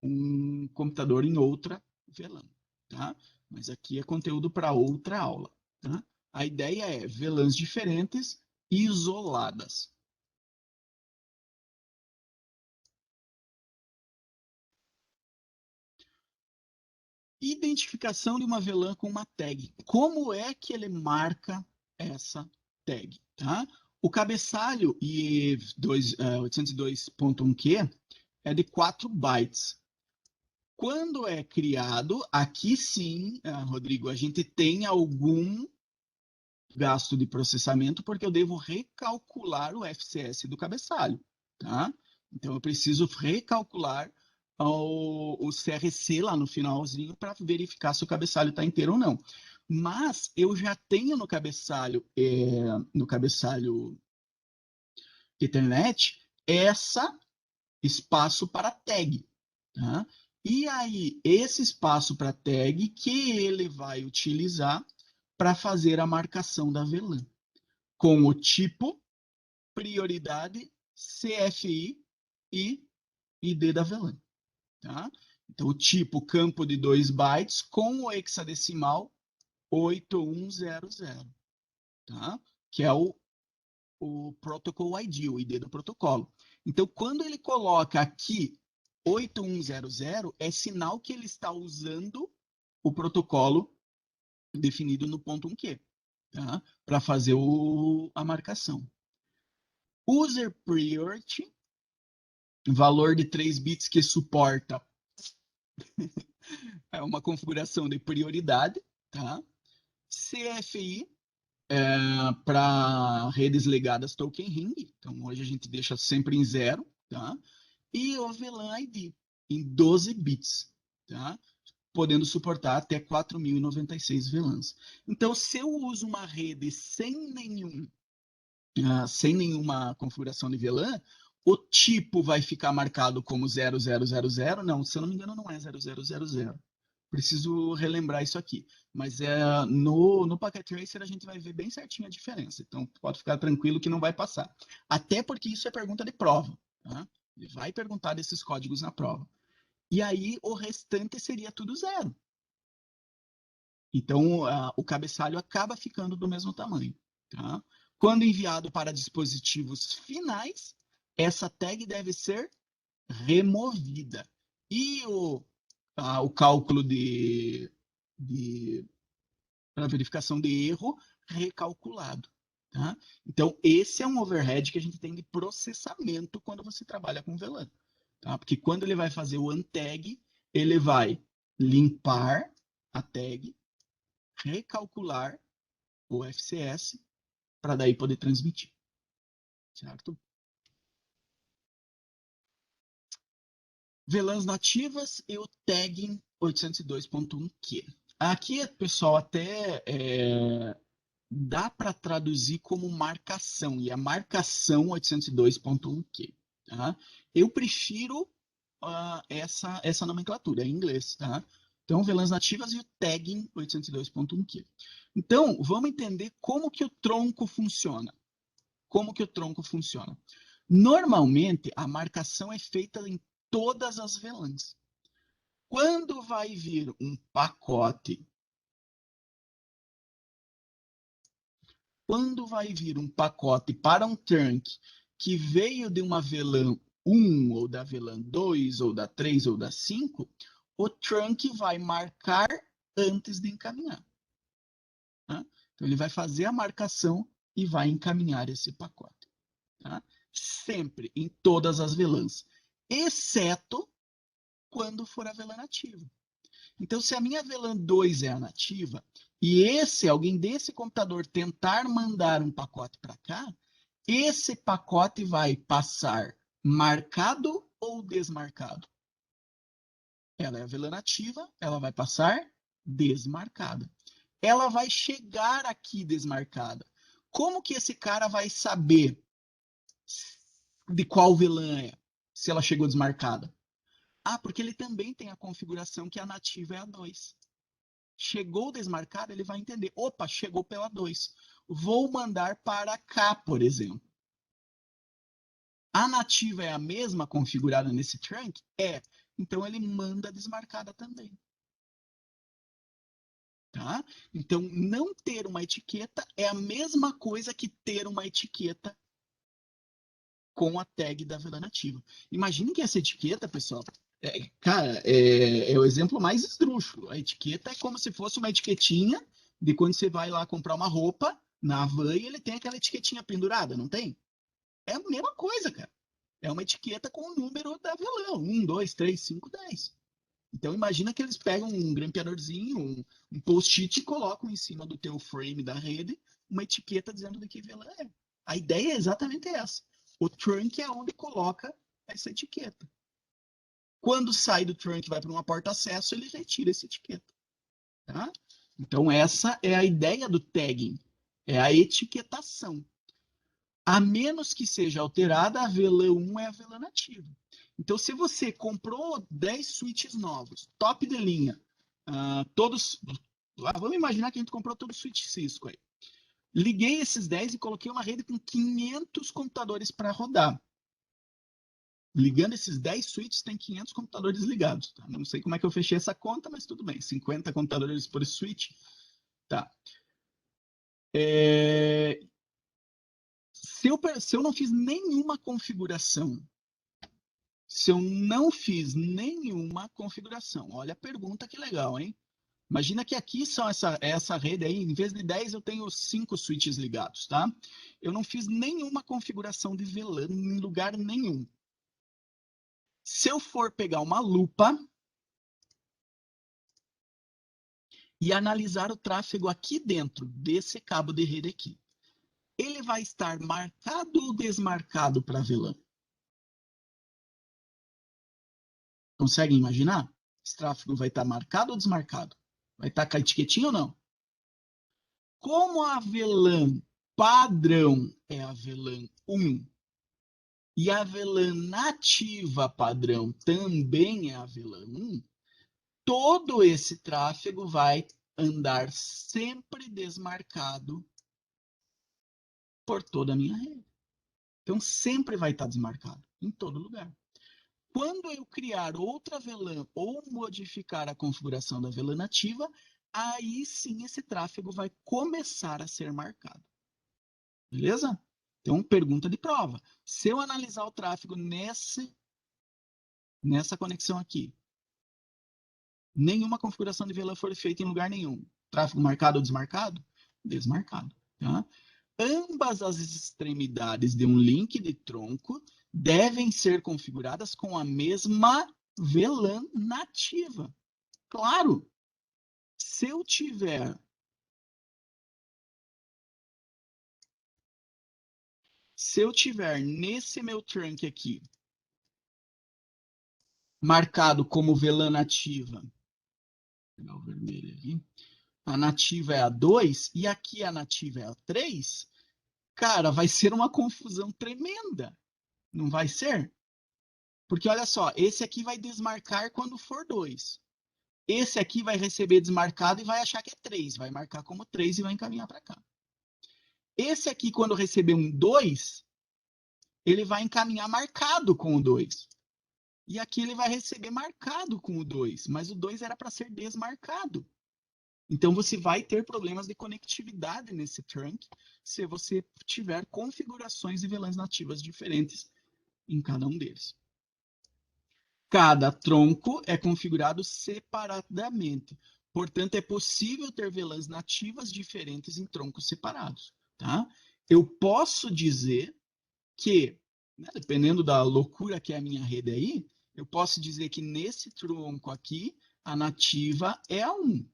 um computador em outra VLAN. Tá? Mas aqui é conteúdo para outra aula. Tá? A ideia é VLANs diferentes isoladas. Identificação de uma VLAN com uma tag. Como é que ele marca essa tag? Tá? O cabeçalho e 802.1Q é de 4 bytes. Quando é criado, aqui sim, Rodrigo, a gente tem algum gasto de processamento, porque eu devo recalcular o FCS do cabeçalho, tá? Então, eu preciso recalcular o CRC lá no finalzinho para verificar se o cabeçalho está inteiro ou não. Mas eu já tenho no cabeçalho Ethernet essa espaço para tag, tá? E aí, esse espaço para tag que ele vai utilizar para fazer a marcação da VLAN, com o tipo, prioridade, CFI e ID da VLAN, tá? Então, o tipo, campo de 2 bytes com o hexadecimal 8100, tá? Que é o Protocol ID, o ID do protocolo. Então, quando ele coloca aqui 8100, é sinal que ele está usando o protocolo definido no ponto 1Q, tá? Para fazer a marcação. User Priority, valor de 3 bits que suporta é uma configuração de prioridade, tá? CFI, para redes ligadas Token Ring, então hoje a gente deixa sempre em 0, tá? E o VLAN ID em 12 bits, tá? Podendo suportar até 4.096 VLANs. Então, se eu uso uma rede sem nenhuma configuração de VLAN, o tipo vai ficar marcado como 0000. Não, se eu não me engano, não é 0000. Preciso relembrar isso aqui. Mas no Packet Tracer a gente vai ver bem certinho a diferença. Então, pode ficar tranquilo que não vai passar. Até porque isso é pergunta de prova, tá? Ele vai perguntar desses códigos na prova. E aí, o restante seria tudo 0. Então, o cabeçalho acaba ficando do mesmo tamanho, tá? Quando enviado para dispositivos finais, essa tag deve ser removida. E o cálculo para verificação de erro recalculado, tá? Então, esse é um overhead que a gente tem de processamento quando você trabalha com VLAN, tá? Porque quando ele vai fazer o untag, ele vai limpar a tag, recalcular o FCS para daí poder transmitir, certo? VLANs nativas e o tagging 802.1Q. Aqui, pessoal, até dá para traduzir como marcação, e a marcação 802.1Q. Tá? Eu prefiro essa nomenclatura em inglês. Tá? Então, VLANs nativas e o tagging 802.1Q. Então, vamos entender como que o tronco funciona. Como que o tronco funciona? Normalmente, a marcação é feita em todas as VLANs. Quando vai vir um pacote para um trunk que veio de uma VLAN 1, ou da VLAN 2, ou da 3, ou da 5, o trunk vai marcar antes de encaminhar. Tá? Então, ele vai fazer a marcação e vai encaminhar esse pacote. Tá? Sempre, em todas as VLANs, exceto quando for a VLAN nativa. Então, se a minha VLAN 2 é a nativa, e alguém desse computador tentar mandar um pacote para cá, esse pacote vai passar marcado ou desmarcado? Ela é a VLAN nativa, ela vai passar desmarcada. Ela vai chegar aqui desmarcada. Como que esse cara vai saber de qual VLAN é, se ela chegou desmarcada? Porque ele também tem a configuração que a nativa é a 2. Chegou desmarcado, ele vai entender. Opa, chegou pela 2. Vou mandar para cá, por exemplo. A nativa é a mesma configurada nesse trunk? É. Então, ele manda desmarcada também. Tá? Então, não ter uma etiqueta é a mesma coisa que ter uma etiqueta com a tag da VLAN nativa. Imagine que essa etiqueta, pessoal, cara, é o exemplo mais esdrúxulo. A etiqueta é como se fosse uma etiquetinha de quando você vai lá comprar uma roupa, Na Havai ele tem aquela etiquetinha pendurada, não tem? É a mesma coisa, cara. É uma etiqueta com o número da avelã. 1, 2, 3, 5, 10. Então imagina que eles pegam um grampeadorzinho, um post-it e colocam em cima do teu frame da rede uma etiqueta dizendo de que avelã é. A ideia é exatamente essa. O trunk é onde coloca essa etiqueta. Quando sai do trunk e vai para uma porta-acesso, ele retira essa etiqueta. Tá? Então essa é a ideia do tagging. É a etiquetação. A menos que seja alterada, a VLAN 1 é a VLAN nativa. Então, se você comprou 10 switches novos, top de linha, todos. Vamos imaginar que a gente comprou todo o switch Cisco aí. Liguei esses 10 e coloquei uma rede com 500 computadores para rodar. Ligando esses 10 switches, tem 500 computadores ligados. Tá? Não sei como é que eu fechei essa conta, mas tudo bem. 50 computadores por switch. Tá. Se eu não fiz nenhuma configuração, olha a pergunta que legal, hein? Imagina que aqui são essa rede aí, em vez de 10 eu tenho 5 switches ligados, tá? Eu não fiz nenhuma configuração de VLAN em lugar nenhum. Se eu for pegar uma lupa e analisar o tráfego aqui dentro desse cabo de rede aqui, ele vai estar marcado ou desmarcado para VLAN? Conseguem imaginar? Esse tráfego vai estar marcado ou desmarcado? Vai estar com a etiquetinha ou não? Como a VLAN padrão é a VLAN 1 e a VLAN nativa padrão também é a VLAN 1, todo esse tráfego vai andar sempre desmarcado por toda a minha rede. Então, sempre vai estar desmarcado, em todo lugar. Quando eu criar outra VLAN ou modificar a configuração da VLAN nativa, aí sim esse tráfego vai começar a ser marcado. Beleza? Então, pergunta de prova. Se eu analisar o tráfego nessa conexão aqui, nenhuma configuração de VLAN foi feita em lugar nenhum. Tráfego marcado ou desmarcado? Desmarcado. Tá? Ambas as extremidades de um link de tronco devem ser configuradas com a mesma VLAN nativa. Claro, se eu tiver nesse meu trunk aqui, marcado como VLAN nativa, vou pegar o vermelho aqui, a nativa é a 2 e aqui a nativa é a 3, cara, vai ser uma confusão tremenda. Não vai ser? Porque olha só, esse aqui vai desmarcar quando for 2. Esse aqui vai receber desmarcado e vai achar que é 3. Vai marcar como 3 e vai encaminhar para cá. Esse aqui, quando receber um 2, ele vai encaminhar marcado com o 2. E aqui ele vai receber marcado com o 2, mas o 2 era para ser desmarcado. Então, você vai ter problemas de conectividade nesse trunk se você tiver configurações de VLANs nativas diferentes em cada um deles. Cada tronco é configurado separadamente. Portanto, é possível ter VLANs nativas diferentes em troncos separados. Tá? Eu posso dizer que, né, dependendo da loucura que é a minha rede aí, eu posso dizer que nesse tronco aqui, a nativa é a 1.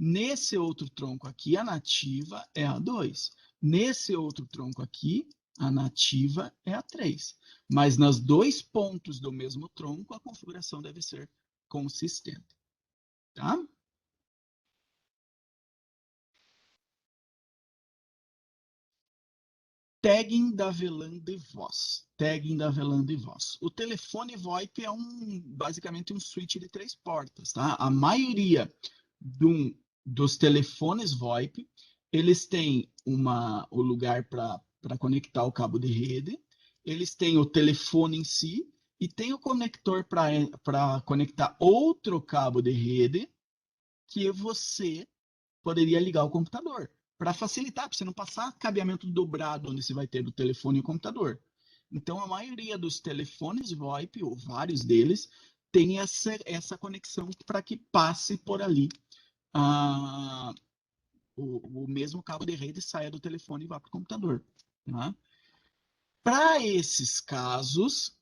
Nesse outro tronco aqui, a nativa é a 2. Nesse outro tronco aqui, a nativa é a 3. Mas nos dois pontos do mesmo tronco, a configuração deve ser consistente. Tá? Tagging da VLAN de voz. Tagging da VLAN de voz. O telefone VoIP é basicamente um switch de 3 portas. Tá? A maioria dos telefones VoIP, eles têm o lugar para conectar o cabo de rede, eles têm o telefone em si, e tem o conector para conectar outro cabo de rede que você poderia ligar o computador. Para facilitar, para você não passar cabeamento dobrado onde você vai ter do telefone e o computador. Então, a maioria dos telefones VoIP, ou vários deles, tem essa conexão para que passe por ali o mesmo cabo de rede saia do telefone e vá para o computador. Tá? Para esses casos,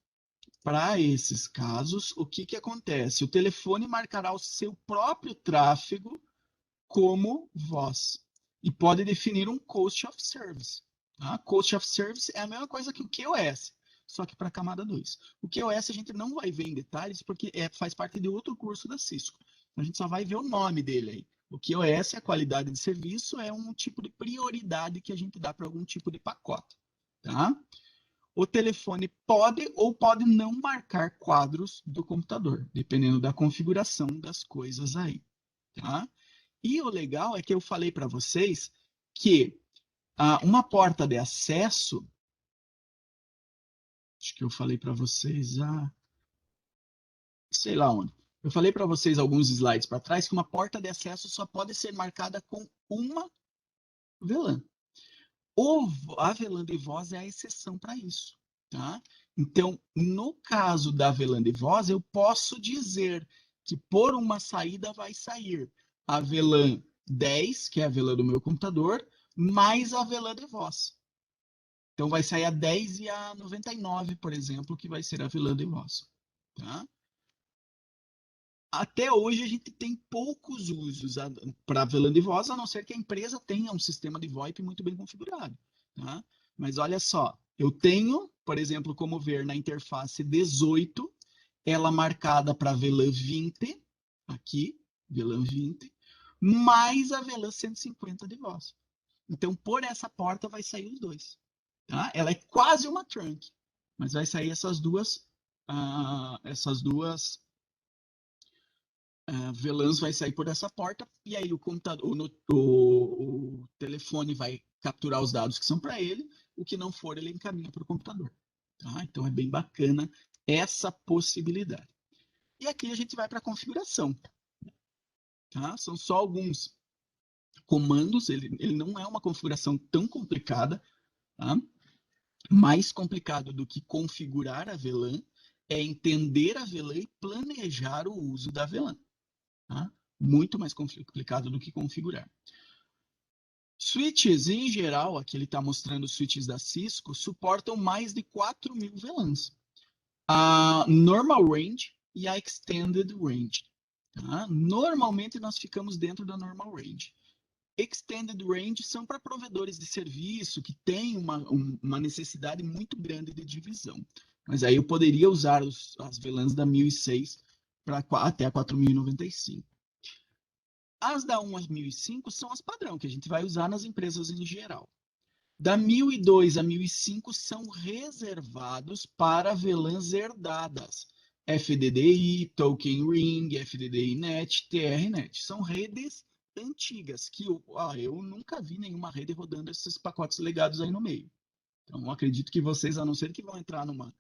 o que acontece? O telefone marcará o seu próprio tráfego como voz e pode definir um Cost of Service. Tá? Cost of Service é a mesma coisa que o QoS, só que para a camada 2. O QoS a gente não vai ver em detalhes porque faz parte de outro curso da Cisco. A gente só vai ver o nome dele aí. O QoS, a qualidade de serviço, é um tipo de prioridade que a gente dá para algum tipo de pacote. Tá? O telefone pode ou pode não marcar quadros do computador, dependendo da configuração das coisas aí. Tá? E o legal é que eu falei para vocês que uma porta de acesso, acho que eu falei para vocês, sei lá onde. Eu falei para vocês alguns slides para trás que uma porta de acesso só pode ser marcada com uma VLAN. A VLAN de voz é a exceção para isso. Tá? Então, no caso da VLAN de voz, eu posso dizer que por uma saída vai sair a VLAN 10, que é a VLAN do meu computador, mais a VLAN de voz. Então, vai sair a 10 e a 99, por exemplo, que vai ser a VLAN de voz. Tá? Até hoje, a gente tem poucos usos para VLAN de voz, a não ser que a empresa tenha um sistema de VoIP muito bem configurado. Tá? Mas olha só, eu tenho, por exemplo, como ver na interface 18, ela marcada para VLAN 20, aqui, VLAN 20, mais a VLAN 150 de voz. Então, por essa porta vai sair os dois. Tá? Ela é quase uma trunk, mas vai sair essas duas VLANs vai sair por essa porta e aí o computador, o telefone vai capturar os dados que são para ele, o que não for ele encaminha para o computador. Tá? Então é bem bacana essa possibilidade. E aqui a gente vai para a configuração. Tá? São só alguns comandos, ele não é uma configuração tão complicada. Tá? Mais complicado do que configurar a VLAN é entender a VLAN e planejar o uso da VLAN. Tá? Muito mais complicado do que configurar. Switches, em geral, aqui ele está mostrando os switches da Cisco, suportam mais de 4.000 VLANs. A Normal Range e a Extended Range. Tá? Normalmente nós ficamos dentro da Normal Range. Extended Range são para provedores de serviço que têm uma necessidade muito grande de divisão. Mas aí eu poderia usar as VLANs da 1006 até a 4.095. As da 1 a 1005 são as padrão, que a gente vai usar nas empresas em geral. Da 1002 a 1005 são reservados para VLANs herdadas. FDDI, Token Ring, FDDI Net, TRNet. São redes antigas, que eu nunca vi nenhuma rede rodando esses pacotes legados aí no meio. Então, acredito que vocês, a não ser que vão entrar numa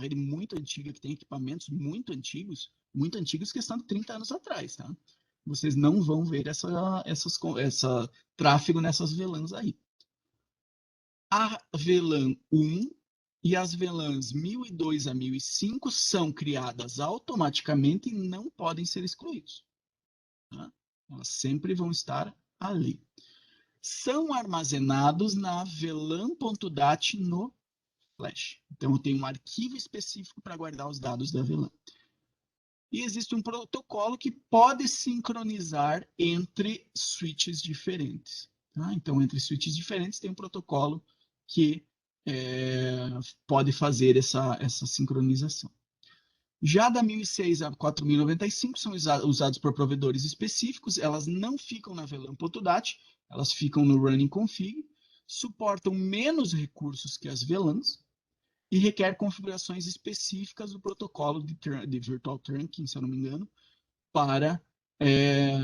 rede muito antiga, que tem equipamentos muito antigos que estão de 30 anos atrás, tá? Vocês não vão ver essa tráfego nessas VLANs aí. A VLAN 1 e as VLANs 1002 a 1005 são criadas automaticamente e não podem ser excluídos. Tá? Elas sempre vão estar ali. São armazenados na VLAN.dat no Flash. Então, eu tenho um arquivo específico para guardar os dados da VLAN. E existe um protocolo que pode sincronizar entre switches diferentes. Tá? Então, entre switches diferentes, tem um protocolo que pode fazer essa sincronização. Já da 1006 a 4095 são usados por provedores específicos, elas não ficam na VLAN.dat, elas ficam no running config, suportam menos recursos que as VLANs e requer configurações específicas do protocolo de Virtual Trunking, se eu não me engano, para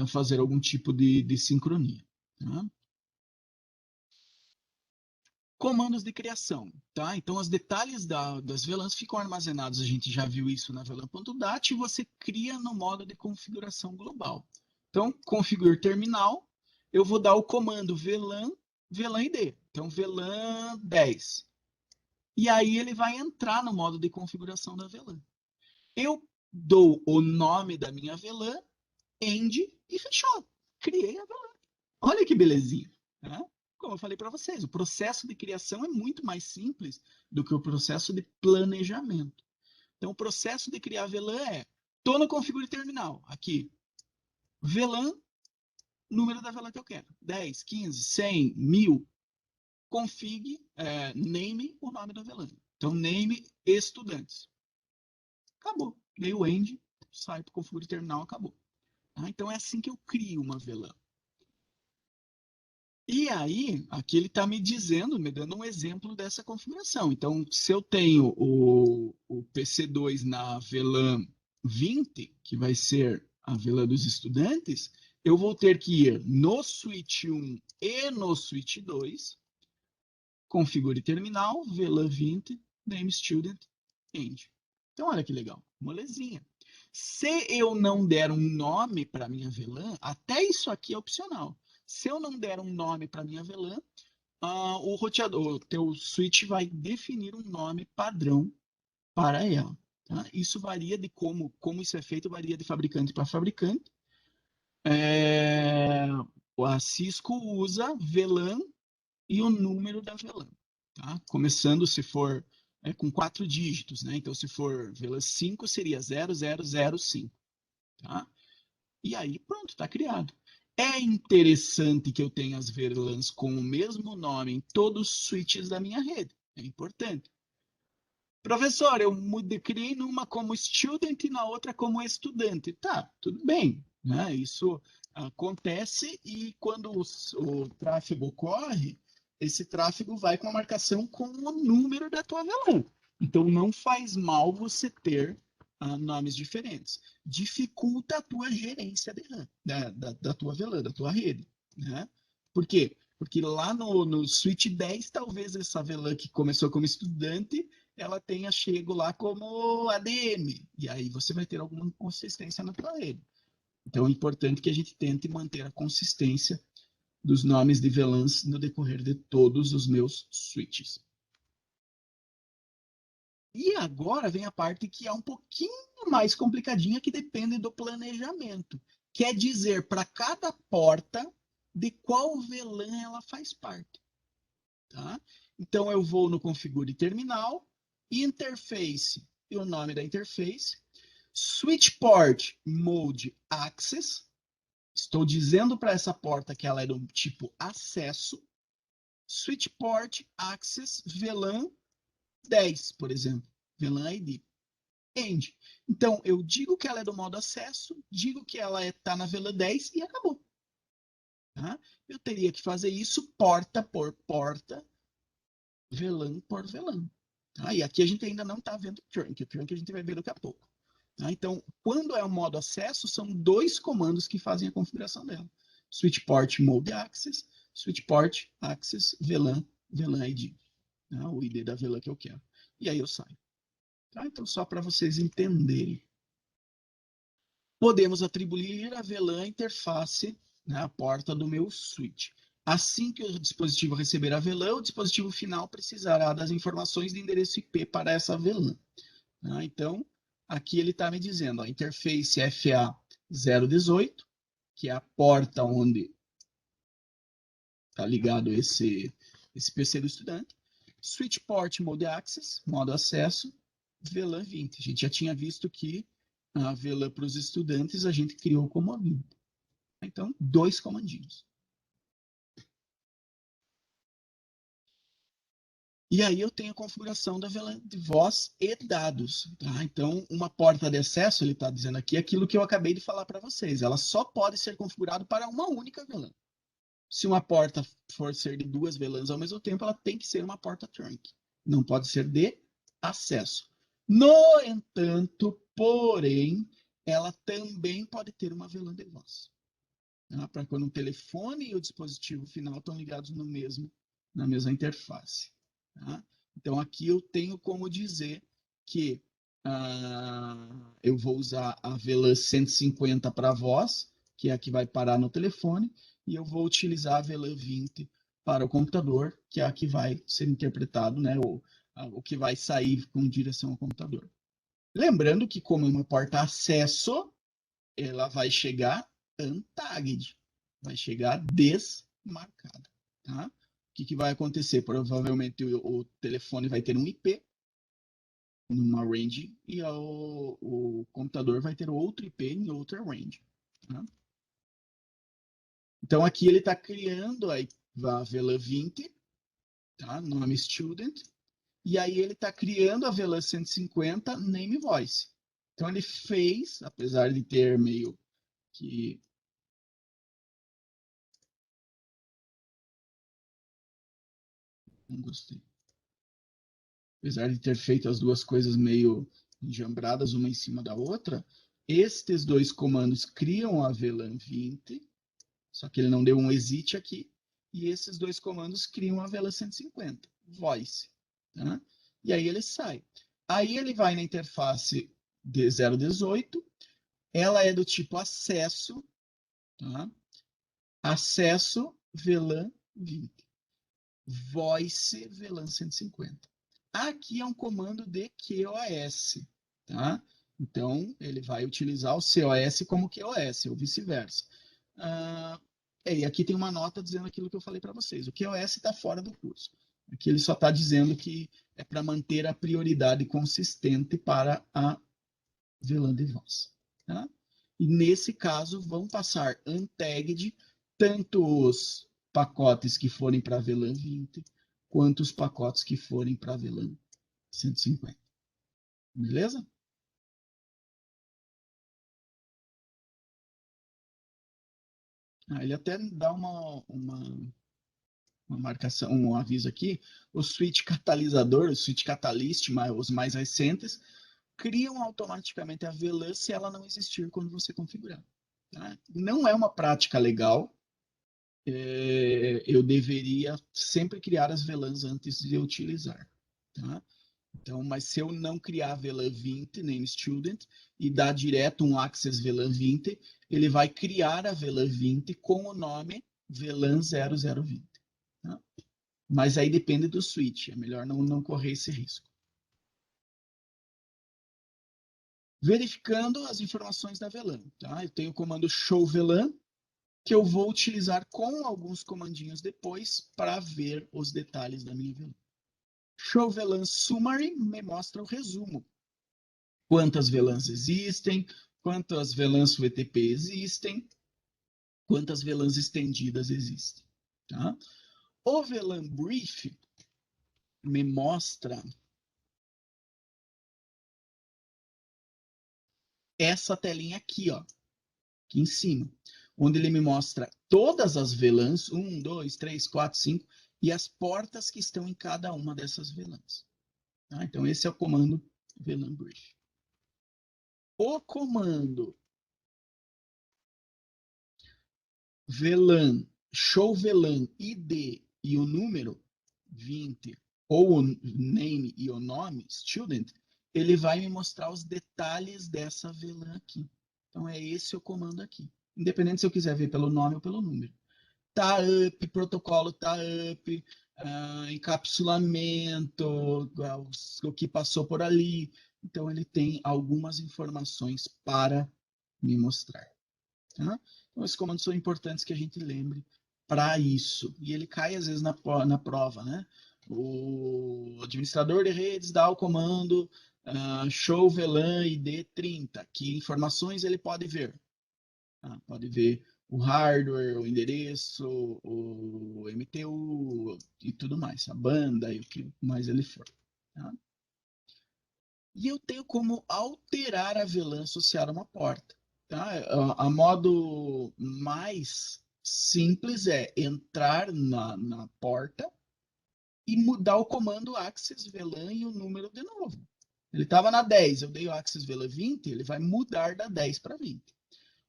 fazer algum tipo de sincronia. Tá? Comandos de criação, tá? Então, os detalhes das VLANs ficam armazenados, a gente já viu isso na VLAN.dat, e você cria no modo de configuração global. Então, configure terminal, eu vou dar o comando VLAN ID. Então, VLAN 10. E aí ele vai entrar no modo de configuração da VLAN. Eu dou o nome da minha VLAN, end, e fechou. Criei a VLAN. Olha que belezinha. Né? Como eu falei para vocês, o processo de criação é muito mais simples do que o processo de planejamento. Então, o processo de criar VLAN é: estou no configure terminal, aqui, VLAN, número da VLAN que eu quero, 10, 15, 100, 1000, config, name, o nome da VLAN. Então, name estudantes. Acabou. Dei o end, sai para o configure terminal, acabou. Então, é assim que eu crio uma VLAN. E aí, aqui ele está me dizendo, me dando um exemplo dessa configuração. Então, se eu tenho o PC2 na VLAN 20, que vai ser a VLAN dos estudantes, eu vou ter que ir no switch 1 e no switch 2, configure terminal, VLAN 20, name student, end. Então, olha que legal, molezinha. Se eu não der um nome para minha VLAN, até isso aqui é opcional. Se eu não der um nome para minha VLAN, o roteador, o teu switch vai definir um nome padrão para ela. Tá? Isso varia de como isso é feito, varia de fabricante para fabricante. A Cisco usa VLAN e o número da VLAN. Tá? Começando, se for com 4 dígitos, né? Então, se for VLAN 5, seria 0005. Tá? E aí, pronto, está criado. É interessante que eu tenha as VLANs com o mesmo nome em todos os switches da minha rede. É importante. Professor, eu criei numa como student e na outra como estudante. Tá, tudo bem. Né? Isso acontece e quando o tráfego ocorre, esse tráfego vai com a marcação com o número da tua VLAN. Então, não faz mal você ter nomes diferentes. Dificulta a tua gerência de RAM, da tua VLAN, da tua rede. Né? Por quê? Porque lá no switch 10, talvez essa VLAN que começou como estudante, ela tenha chego lá como ADM. E aí você vai ter alguma inconsistência na tua rede. Então é importante que a gente tente manter a consistência dos nomes de VLANs no decorrer de todos os meus switches. E agora vem a parte que é um pouquinho mais complicadinha, que depende do planejamento. Quer dizer, para cada porta, de qual VLAN ela faz parte. Tá? Então, eu vou no Configure Terminal, Interface e o nome da interface, Switch Port Mode Access. Estou dizendo para essa porta que ela é do tipo acesso. Switch Port Access VLAN 10, por exemplo. VLAN ID. End. Então, eu digo que ela é do modo acesso, digo que ela está na VLAN 10 e acabou. Tá? Eu teria que fazer isso porta por porta, VLAN por VLAN. Tá? E aqui a gente ainda não está vendo o trunk a gente vai ver daqui a pouco. Tá? Então, quando é o modo acesso, são 2 comandos que fazem a configuração dela. Switch Port Mode Access, Switch Port Access VLAN, VLAN ID. Tá? O ID da VLAN que eu quero. E aí eu saio. Tá? Então, só para vocês entenderem. Podemos atribuir a VLAN interface, né, a porta do meu switch. Assim que o dispositivo receber a VLAN, o dispositivo final precisará das informações de endereço IP para essa VLAN. Tá? Então, aqui ele está me dizendo, a interface FA018, que é a porta onde está ligado esse PC do estudante. Switch Port Mode Access, modo acesso, VLAN 20. A gente já tinha visto que a VLAN para os estudantes a gente criou como 20. Então, 2 comandinhos. E aí eu tenho a configuração da VLAN de voz e dados. Tá? Então, uma porta de acesso, ele está dizendo aqui, aquilo que eu acabei de falar para vocês. Ela só pode ser configurada para uma única VLAN. Se uma porta for ser de 2 VLANs ao mesmo tempo, ela tem que ser uma porta trunk. Não pode ser de acesso. No entanto, porém, ela também pode ter uma VLAN de voz. Tá? Para quando o telefone e o dispositivo final estão ligados na mesma interface. Tá? Então, aqui eu tenho como dizer que eu vou usar a VLAN 150 para voz, que é a que vai parar no telefone, e eu vou utilizar a VLAN 20 para o computador, que é a que vai ser interpretado, né, o que vai sair com direção ao computador. Lembrando que, como é uma porta acesso, ela vai chegar untagged. vai chegar desmarcada. Tá? O que vai acontecer? Provavelmente o telefone vai ter um IP numa range e o computador vai ter outro IP em outra range. Tá? Então aqui ele está criando a VLAN 20, tá? Nome student, e aí ele está criando a VLAN 150 name voice. Então ele fez, apesar de ter meio que não gostei. Apesar de ter feito as duas coisas meio enjambradas uma em cima da outra, estes dois comandos criam a VLAN 20, só que ele não deu um exit aqui, e esses dois comandos criam a VLAN 150, voice. Tá? E aí ele sai. Aí ele vai na interface de 018, ela é do tipo acesso, tá? Acesso VLAN 20, voice VLAN 150. Aqui é um comando de QoS, tá? Então, ele vai utilizar o COS como QoS, ou vice-versa. E aqui tem uma nota dizendo aquilo que eu falei para vocês. O QoS está fora do curso. Aqui ele só está dizendo que é para manter a prioridade consistente para a VLAN de voz. Tá? E nesse caso, vão passar untagged tanto os pacotes que forem para VLAN 20, quanto os pacotes que forem para VLAN 150. Beleza? Ele até dá uma marcação, um aviso aqui. O switch catalisador, o switch catalyst, os mais recentes, criam automaticamente a VLAN se ela não existir quando você configurar. Tá? Não é uma prática legal. Eu deveria sempre criar as VLANs antes de utilizar. Tá? Então, mas se eu não criar VLAN 20, name student, e dar direto um access VLAN 20, ele vai criar a VLAN 20 com o nome VLAN 0020. Tá? Mas aí depende do switch, é melhor não correr esse risco. Verificando as informações da VLAN. Tá? Eu tenho o comando show VLAN, que eu vou utilizar com alguns comandinhos depois para ver os detalhes da minha VLAN. Show VLAN Summary me mostra o resumo. Quantas VLANs existem, quantas VLANs VTP existem, quantas VLANs estendidas existem. Tá? O VLAN Brief me mostra essa telinha aqui, ó, aqui em cima, onde ele me mostra todas as VLANs, 1, 2, 3, 4, 5, e as portas que estão em cada uma dessas VLANs. Tá? Então, esse é o comando VLAN Brief. O comando VLAN, show VLAN ID e o número 20, ou o name e o nome, student, ele vai me mostrar os detalhes dessa VLAN aqui. Então, é esse o comando aqui. Independente se eu quiser ver pelo nome ou pelo número. Tá up, protocolo tá up, encapsulamento, o que passou por ali. Então, ele tem algumas informações para me mostrar. Tá? Então, esses comandos são importantes que a gente lembre para isso. E ele cai, às vezes, na prova. Né? O administrador de redes dá o comando show VLAN ID 30. Que informações ele pode ver? Pode ver o hardware, o endereço, o MTU e tudo mais, a banda e o que mais ele for. Tá? E eu tenho como alterar a VLAN associada a uma porta. Tá? A modo mais simples é entrar na porta e mudar o comando access VLAN e o número de novo. Ele estava na 10, eu dei o access VLAN 20, ele vai mudar da 10 para 20.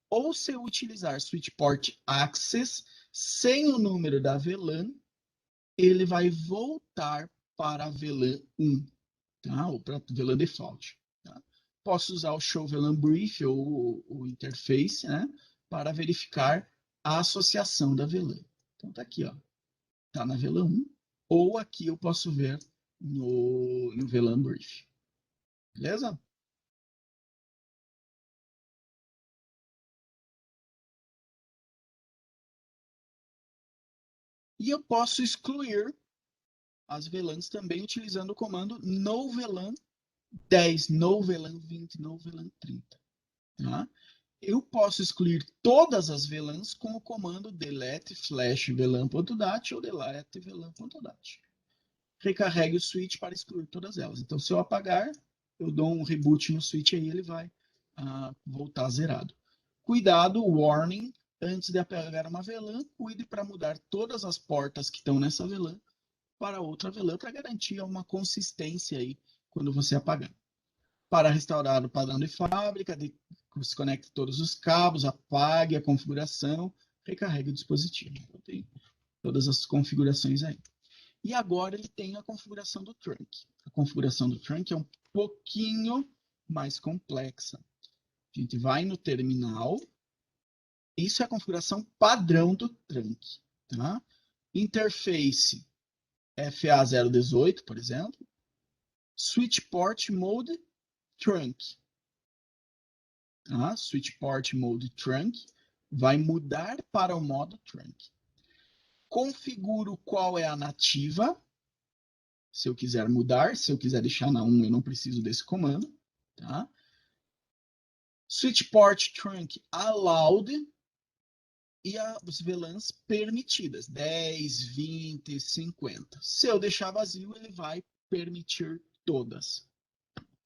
Ou se eu utilizar switch port access sem o número da VLAN, ele vai voltar para a VLAN 1, tá? Ou para a VLAN default. Tá? Posso usar o show VLAN brief ou o interface, né? Para verificar a associação da VLAN. Então tá aqui, ó. Tá na VLAN 1, ou aqui eu posso ver no VLAN brief. Beleza? E eu posso excluir as VLANs também utilizando o comando noVLAN 10, noVLAN 20, noVLAN 30. Tá? Eu posso excluir todas as VLANs com o comando delete flash VLAN.dat ou delete VLAN.dat. Recarregue o switch para excluir todas elas. Então, se eu apagar, eu dou um reboot no switch e ele vai voltar zerado. Cuidado, warning, antes de apagar uma VLAN, cuide para mudar todas as portas que estão nessa VLAN para outra VLAN para garantir uma consistência aí quando você apagar. Para restaurar o padrão de fábrica, desconecte todos os cabos, apague a configuração, recarregue o dispositivo. Então, tem todas as configurações aí. E agora ele tem a configuração do trunk. A configuração do trunk é um pouquinho mais complexa. A gente vai no terminal. Isso é a configuração padrão do trunk. Tá? Interface FA018, por exemplo. Switch Port Mode Trunk. Tá? Switch Port Mode Trunk vai mudar para o modo trunk. Configuro qual é a nativa. Se eu quiser mudar, se eu quiser deixar na 1, eu não preciso desse comando. Tá? Switch Port Trunk Allowed e as VLANs permitidas, 10, 20, 50. Se eu deixar vazio, ele vai permitir todas.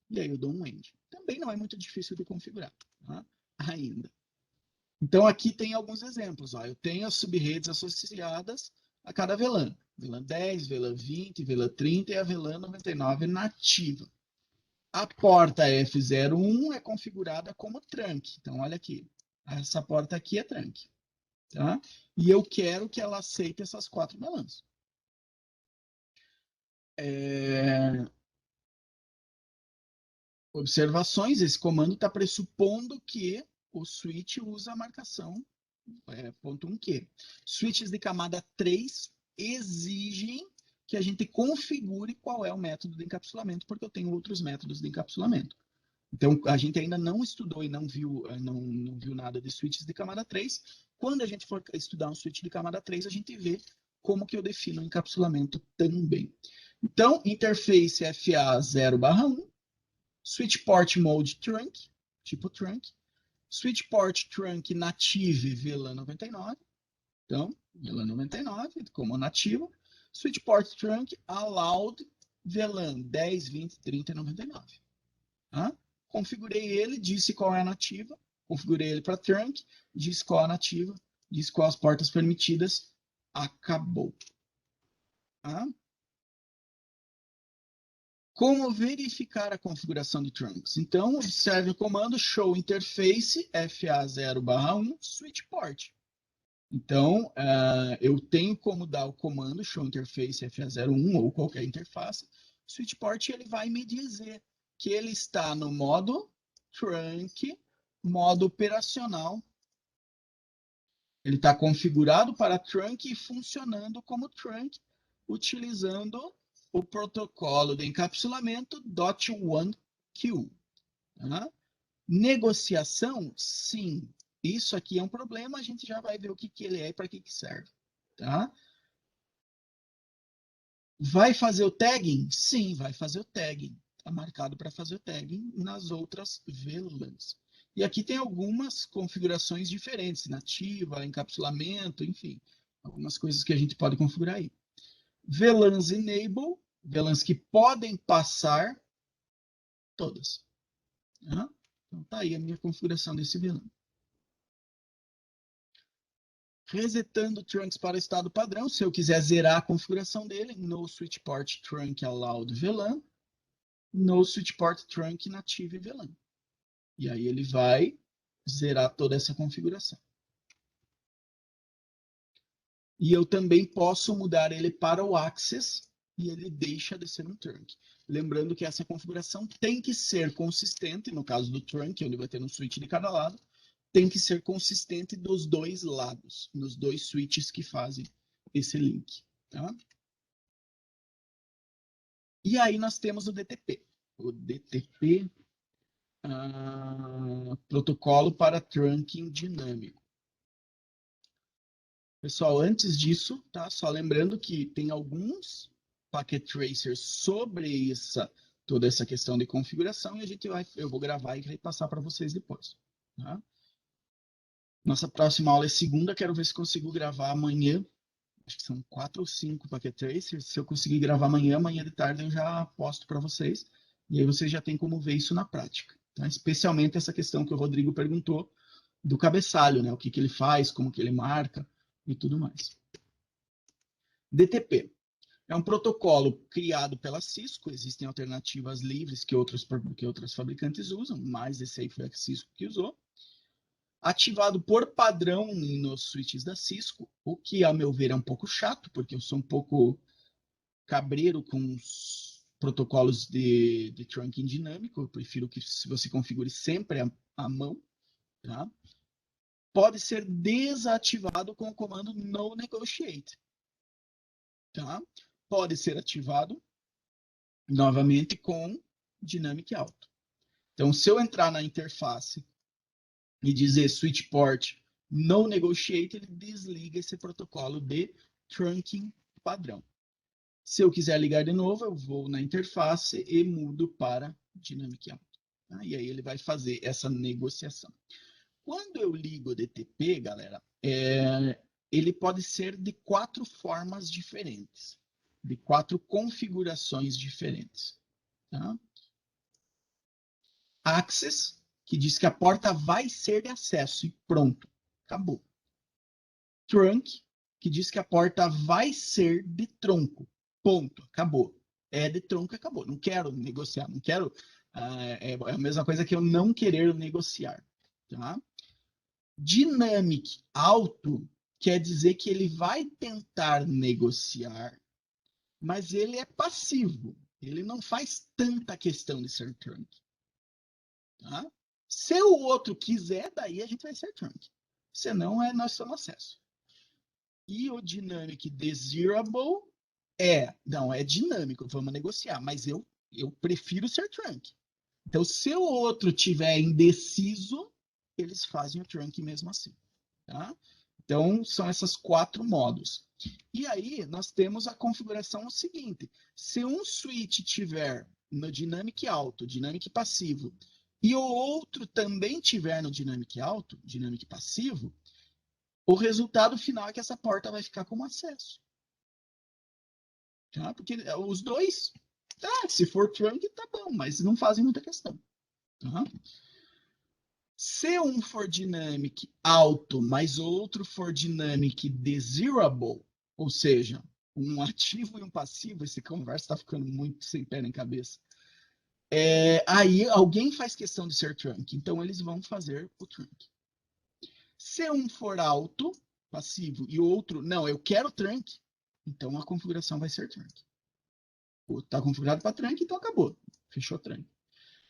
E aí eu dou um end. Também não é muito difícil de configurar, tá? Ainda. Então aqui tem alguns exemplos. Ó. Eu tenho as subredes associadas a cada VLAN. VLAN 10, VLAN 20, VLAN 30 e a VLAN 99 nativa. A porta F01 é configurada como trunk. Então olha aqui. Essa porta aqui é trunk. Tá? E eu quero que ela aceite essas 4 VLANs. Observações, esse comando está pressupondo que o switch usa a marcação .1Q. Switches de camada 3 exigem que a gente configure qual é o método de encapsulamento, porque eu tenho outros métodos de encapsulamento. Então, a gente ainda não estudou e não viu nada de switches de camada 3. Quando a gente for estudar um switch de camada 3, a gente vê como que eu defino o encapsulamento também. Então, interface FA 0/1, Switch Port Mode Trunk, tipo trunk, Switch Port Trunk Native VLAN 99, então, VLAN 99 como nativo, Switch Port Trunk Allowed VLAN 10, 20, 30 e 99. Tá? Configurei ele, disse qual é a nativa, configurei ele para trunk, disse qual é a nativa, disse quais as portas permitidas, acabou. Tá? Como verificar a configuração de trunks? Então, observe o comando show interface FA0/1 switch port. Então, eu tenho como dar o comando show interface FA01 ou qualquer interface switch port, e ele vai me dizer que ele está no modo trunk, modo operacional. Ele está configurado para trunk e funcionando como trunk, utilizando o protocolo de encapsulamento .1Q. Tá? Negociação, sim. Isso aqui é um problema, a gente já vai ver o que ele é e para que serve. Tá? Vai fazer o tagging? Sim, vai fazer o tagging. Está marcado para fazer o tagging nas outras VLANs. E aqui tem algumas configurações diferentes, nativa, encapsulamento, enfim, algumas coisas que a gente pode configurar aí. VLANs Enable, VLANs que podem passar todas. Tá? Então tá aí a minha configuração desse VLAN. Resetando trunks para o estado padrão, se eu quiser zerar a configuração dele, no switch port trunk allowed VLAN, no switch port trunk native VLAN. E aí ele vai zerar toda essa configuração. E eu também posso mudar ele para o access e ele deixa de ser um trunk. Lembrando que essa configuração tem que ser consistente, no caso do trunk, onde vai ter um switch de cada lado, tem que ser consistente dos dois lados, nos dois switches que fazem esse link. Tá? E aí nós temos o DTP. O DTP, protocolo para trunking dinâmico. Pessoal, antes disso, tá? Só lembrando que tem alguns packet tracers sobre toda essa questão de configuração e eu vou gravar e repassar para vocês depois. Tá? Nossa próxima aula é segunda, quero ver se consigo gravar amanhã. Acho que são 4 ou 5 packet tracers. Se eu conseguir gravar amanhã de tarde eu já posto para vocês. E aí vocês já têm como ver isso na prática. Tá? Especialmente essa questão que o Rodrigo perguntou do cabeçalho, né? O que ele faz, como que ele marca e tudo mais. DTP. É um protocolo criado pela Cisco, existem alternativas livres que outros fabricantes usam, mas esse aí foi a Cisco que usou. Ativado por padrão nos switches da Cisco, o que, a meu ver, é um pouco chato, porque eu sou um pouco cabreiro com os protocolos de trunking dinâmico, eu prefiro que você configure sempre à mão. Tá? Pode ser desativado com o comando no negotiate. Tá? Pode ser ativado novamente com Dynamic Auto. Então, se eu entrar na interface e dizer switch port no negotiate, ele desliga esse protocolo de trunking padrão. Se eu quiser ligar de novo, eu vou na interface e mudo para Dynamic Auto. Tá? E aí ele vai fazer essa negociação. Quando eu ligo o DTP, galera, ele pode ser de 4 formas diferentes, de 4 configurações diferentes. Tá? Access, que diz que a porta vai ser de acesso e pronto, acabou. Trunk, que diz que a porta vai ser de tronco, ponto, acabou. É de tronco, acabou. Não quero negociar, não quero. É a mesma coisa que eu não querer negociar. Tá? Dynamic Auto quer dizer que ele vai tentar negociar, mas ele é passivo. Ele não faz tanta questão de ser trunk. Tá? Se o outro quiser, daí a gente vai ser trunk. Senão, nós somos acesso. E o Dynamic Desirable não, é dinâmico, vamos negociar, mas eu prefiro ser trunk. Então, se o outro tiver indeciso, eles fazem o trunk mesmo assim. Tá? Então, são esses 4 modos. E aí, nós temos a configuração seguinte. Se um switch tiver no Dynamic Alto, Dynamic Passivo, e o outro também tiver no Dynamic Alto, Dynamic Passivo, o resultado final é que essa porta vai ficar como acesso. Tá? Porque os dois, se for trunk, tá bom, mas não fazem muita questão. Tá? Se um for dynamic alto, mas outro for dynamic desirable, ou seja, um ativo e um passivo, esse conversa está ficando muito sem pé nem cabeça. Aí alguém faz questão de ser trunk, então eles vão fazer o trunk. Se um for alto, passivo, e o outro, não, eu quero trunk, então a configuração vai ser trunk. Está configurado para trunk, então acabou. Fechou trunk.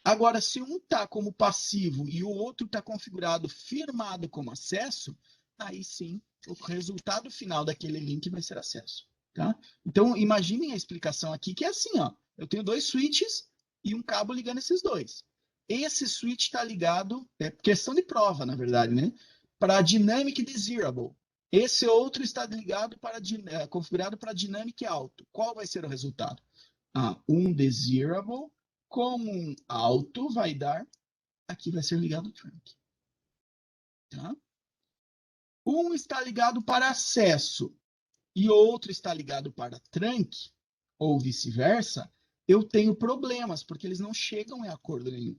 Agora, se um está como passivo e o outro está configurado, firmado como acesso, aí sim, o resultado final daquele link vai ser acesso. Tá? Então, imaginem a explicação aqui, que é assim, ó, eu tenho 2 switches e um cabo ligando esses dois. Esse switch está ligado, é questão de prova, na verdade, né? Para Dynamic Desirable. Esse outro está ligado configurado para Dynamic Alto. Qual vai ser o resultado? Um Desirable com um alto vai dar, aqui vai ser ligado o trunk. Tá? Um está ligado para acesso e outro está ligado para trunk, ou vice-versa, eu tenho problemas, porque eles não chegam em acordo nenhum.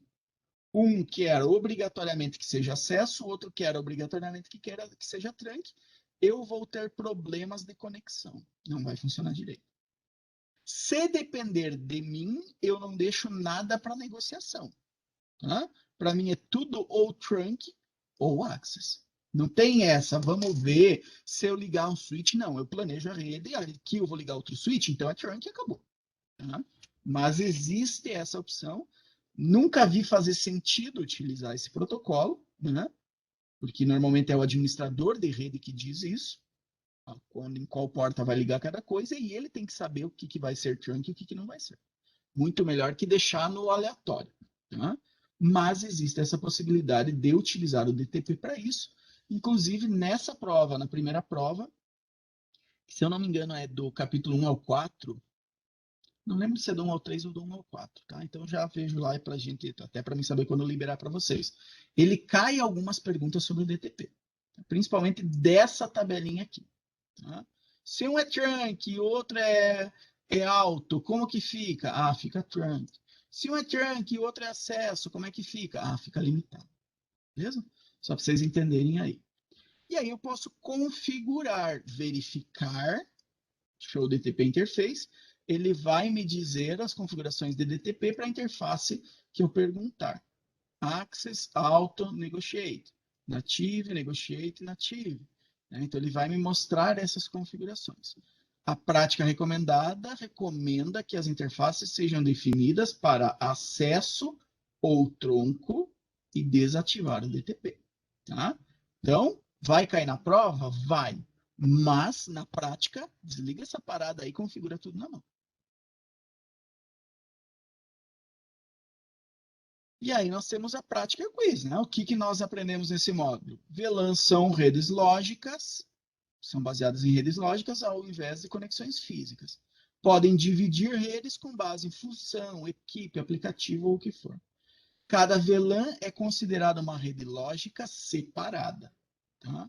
Um quer obrigatoriamente que seja acesso, o outro quer obrigatoriamente que seja trunk. Eu vou ter problemas de conexão. Não vai funcionar direito. Se depender de mim, eu não deixo nada para negociação. Tá? Para mim é tudo ou trunk ou access. Não tem essa, vamos ver se eu ligar um switch. Não, eu planejo a rede, aqui eu vou ligar outro switch, então é trunk e acabou. Tá? Mas existe essa opção. Nunca vi fazer sentido utilizar esse protocolo, né? Porque normalmente é o administrador de rede que diz isso, em qual porta vai ligar cada coisa, e ele tem que saber o que vai ser trunk e o que não vai ser. Muito melhor que deixar no aleatório. Tá? Mas existe essa possibilidade de utilizar o DTP para isso. Inclusive, nessa prova, na primeira prova, Se eu não me engano, é do capítulo 1 ao 4. Não lembro se é do 1 ao 3 ou do 1 ao 4, tá? Então já vejo lá pra gente, até para mim saber quando eu liberar para vocês. Ele cai algumas perguntas sobre o DTP, principalmente dessa tabelinha aqui, tá? Se um é trunk e o outro é alto, como que fica? Ah, fica trunk. Se um é trunk e o outro é acesso, como é que fica? Ah, fica limitado. Beleza? Só para vocês entenderem aí. E aí eu posso configurar, verificar, show DTP interface, ele vai me dizer as configurações de DTP para a interface que eu perguntar. Access, Auto, Negotiate. Native, Negotiate, Native. Então, ele vai me mostrar essas configurações. A prática recomendada recomenda que as interfaces sejam definidas para acesso ou tronco e desativar o DTP. Tá? Então, vai cair na prova? Vai. Mas, na prática, desliga essa parada aí e configura tudo na mão. E aí nós temos a prática quiz, né? O que nós aprendemos nesse módulo? VLANs são redes lógicas, são baseadas em redes lógicas ao invés de conexões físicas. Podem dividir redes com base em função, equipe, aplicativo ou o que for. Cada VLAN é considerada uma rede lógica separada. Tá?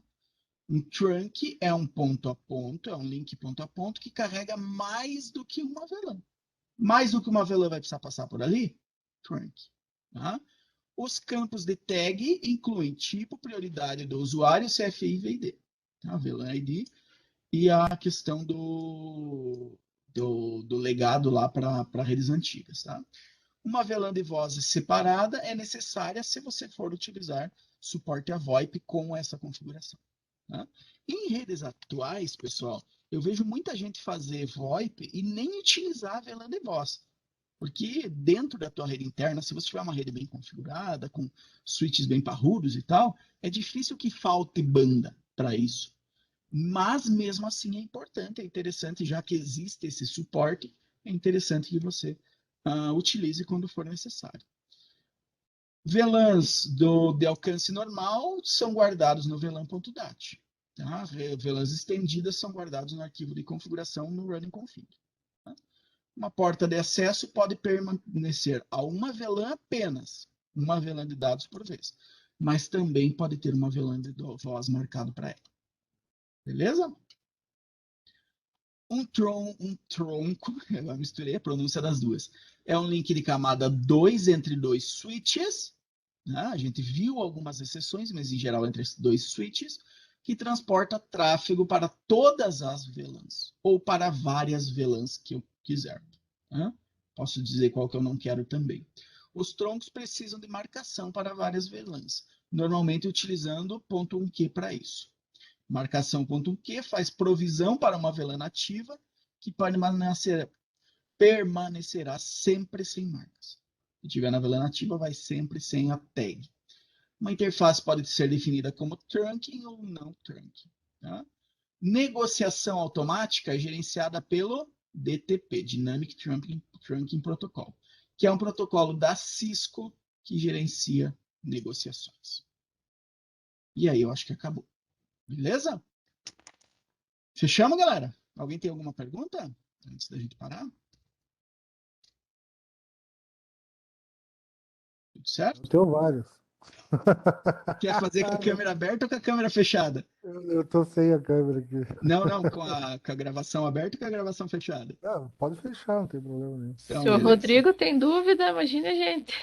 Um trunk é um ponto a ponto, é um link ponto a ponto que carrega mais do que uma VLAN. Mais do que uma VLAN vai precisar passar por ali? Trunk. Tá? Os campos de tag incluem tipo, prioridade do usuário, CFI e VID. Tá? VLAN ID e a questão do legado lá para redes antigas. Tá? Uma VLAN de vozes separada é necessária se você for utilizar suporte a VoIP com essa configuração. Tá? Em redes atuais, pessoal, eu vejo muita gente fazer VoIP e nem utilizar a VLAN de voz. Porque dentro da tua rede interna, se você tiver uma rede bem configurada, com switches bem parrudos e tal, é difícil que falte banda para isso. Mas mesmo assim é importante, é interessante, já que existe esse suporte, é interessante que você utilize quando for necessário. VLANs de alcance normal são guardados no VLAN.dat. Tá? VLANs estendidas são guardados no arquivo de configuração no running config. Tá? Uma porta de acesso pode permanecer a uma VLAN apenas, uma VLAN de dados por vez, mas também pode ter uma VLAN de voz marcado para ela. Beleza? Um tronco, eu misturei a pronúncia das duas, é um link de camada 2 entre dois switches, né? A gente viu algumas exceções, mas em geral entre dois switches, que transporta tráfego para todas as VLANs, ou para várias VLANs que eu quiser. Né? Posso dizer qual que eu não quero também. Os troncos precisam de marcação para várias VLANs, normalmente utilizando .1q para isso. Marcação.q faz provisão para uma VLAN ativa que permanecerá sempre sem marcas. Se tiver na VLAN ativa, vai sempre sem a tag. Uma interface pode ser definida como trunking ou não trunking. Tá? Negociação automática é gerenciada pelo DTP, Dynamic Trunking Protocol, que é um protocolo da Cisco que gerencia negociações. E aí eu acho que acabou. Beleza? Fechamos, galera? Alguém tem alguma pergunta antes da gente parar? Tudo certo? Eu tenho vários. Quer fazer com a câmera aberta ou com a câmera fechada? Eu tô sem a câmera aqui. Não, com a gravação aberta ou com a gravação fechada? Não, pode fechar, não tem problema nenhum. Então, Se o beleza. Rodrigo tem dúvida, imagine a gente.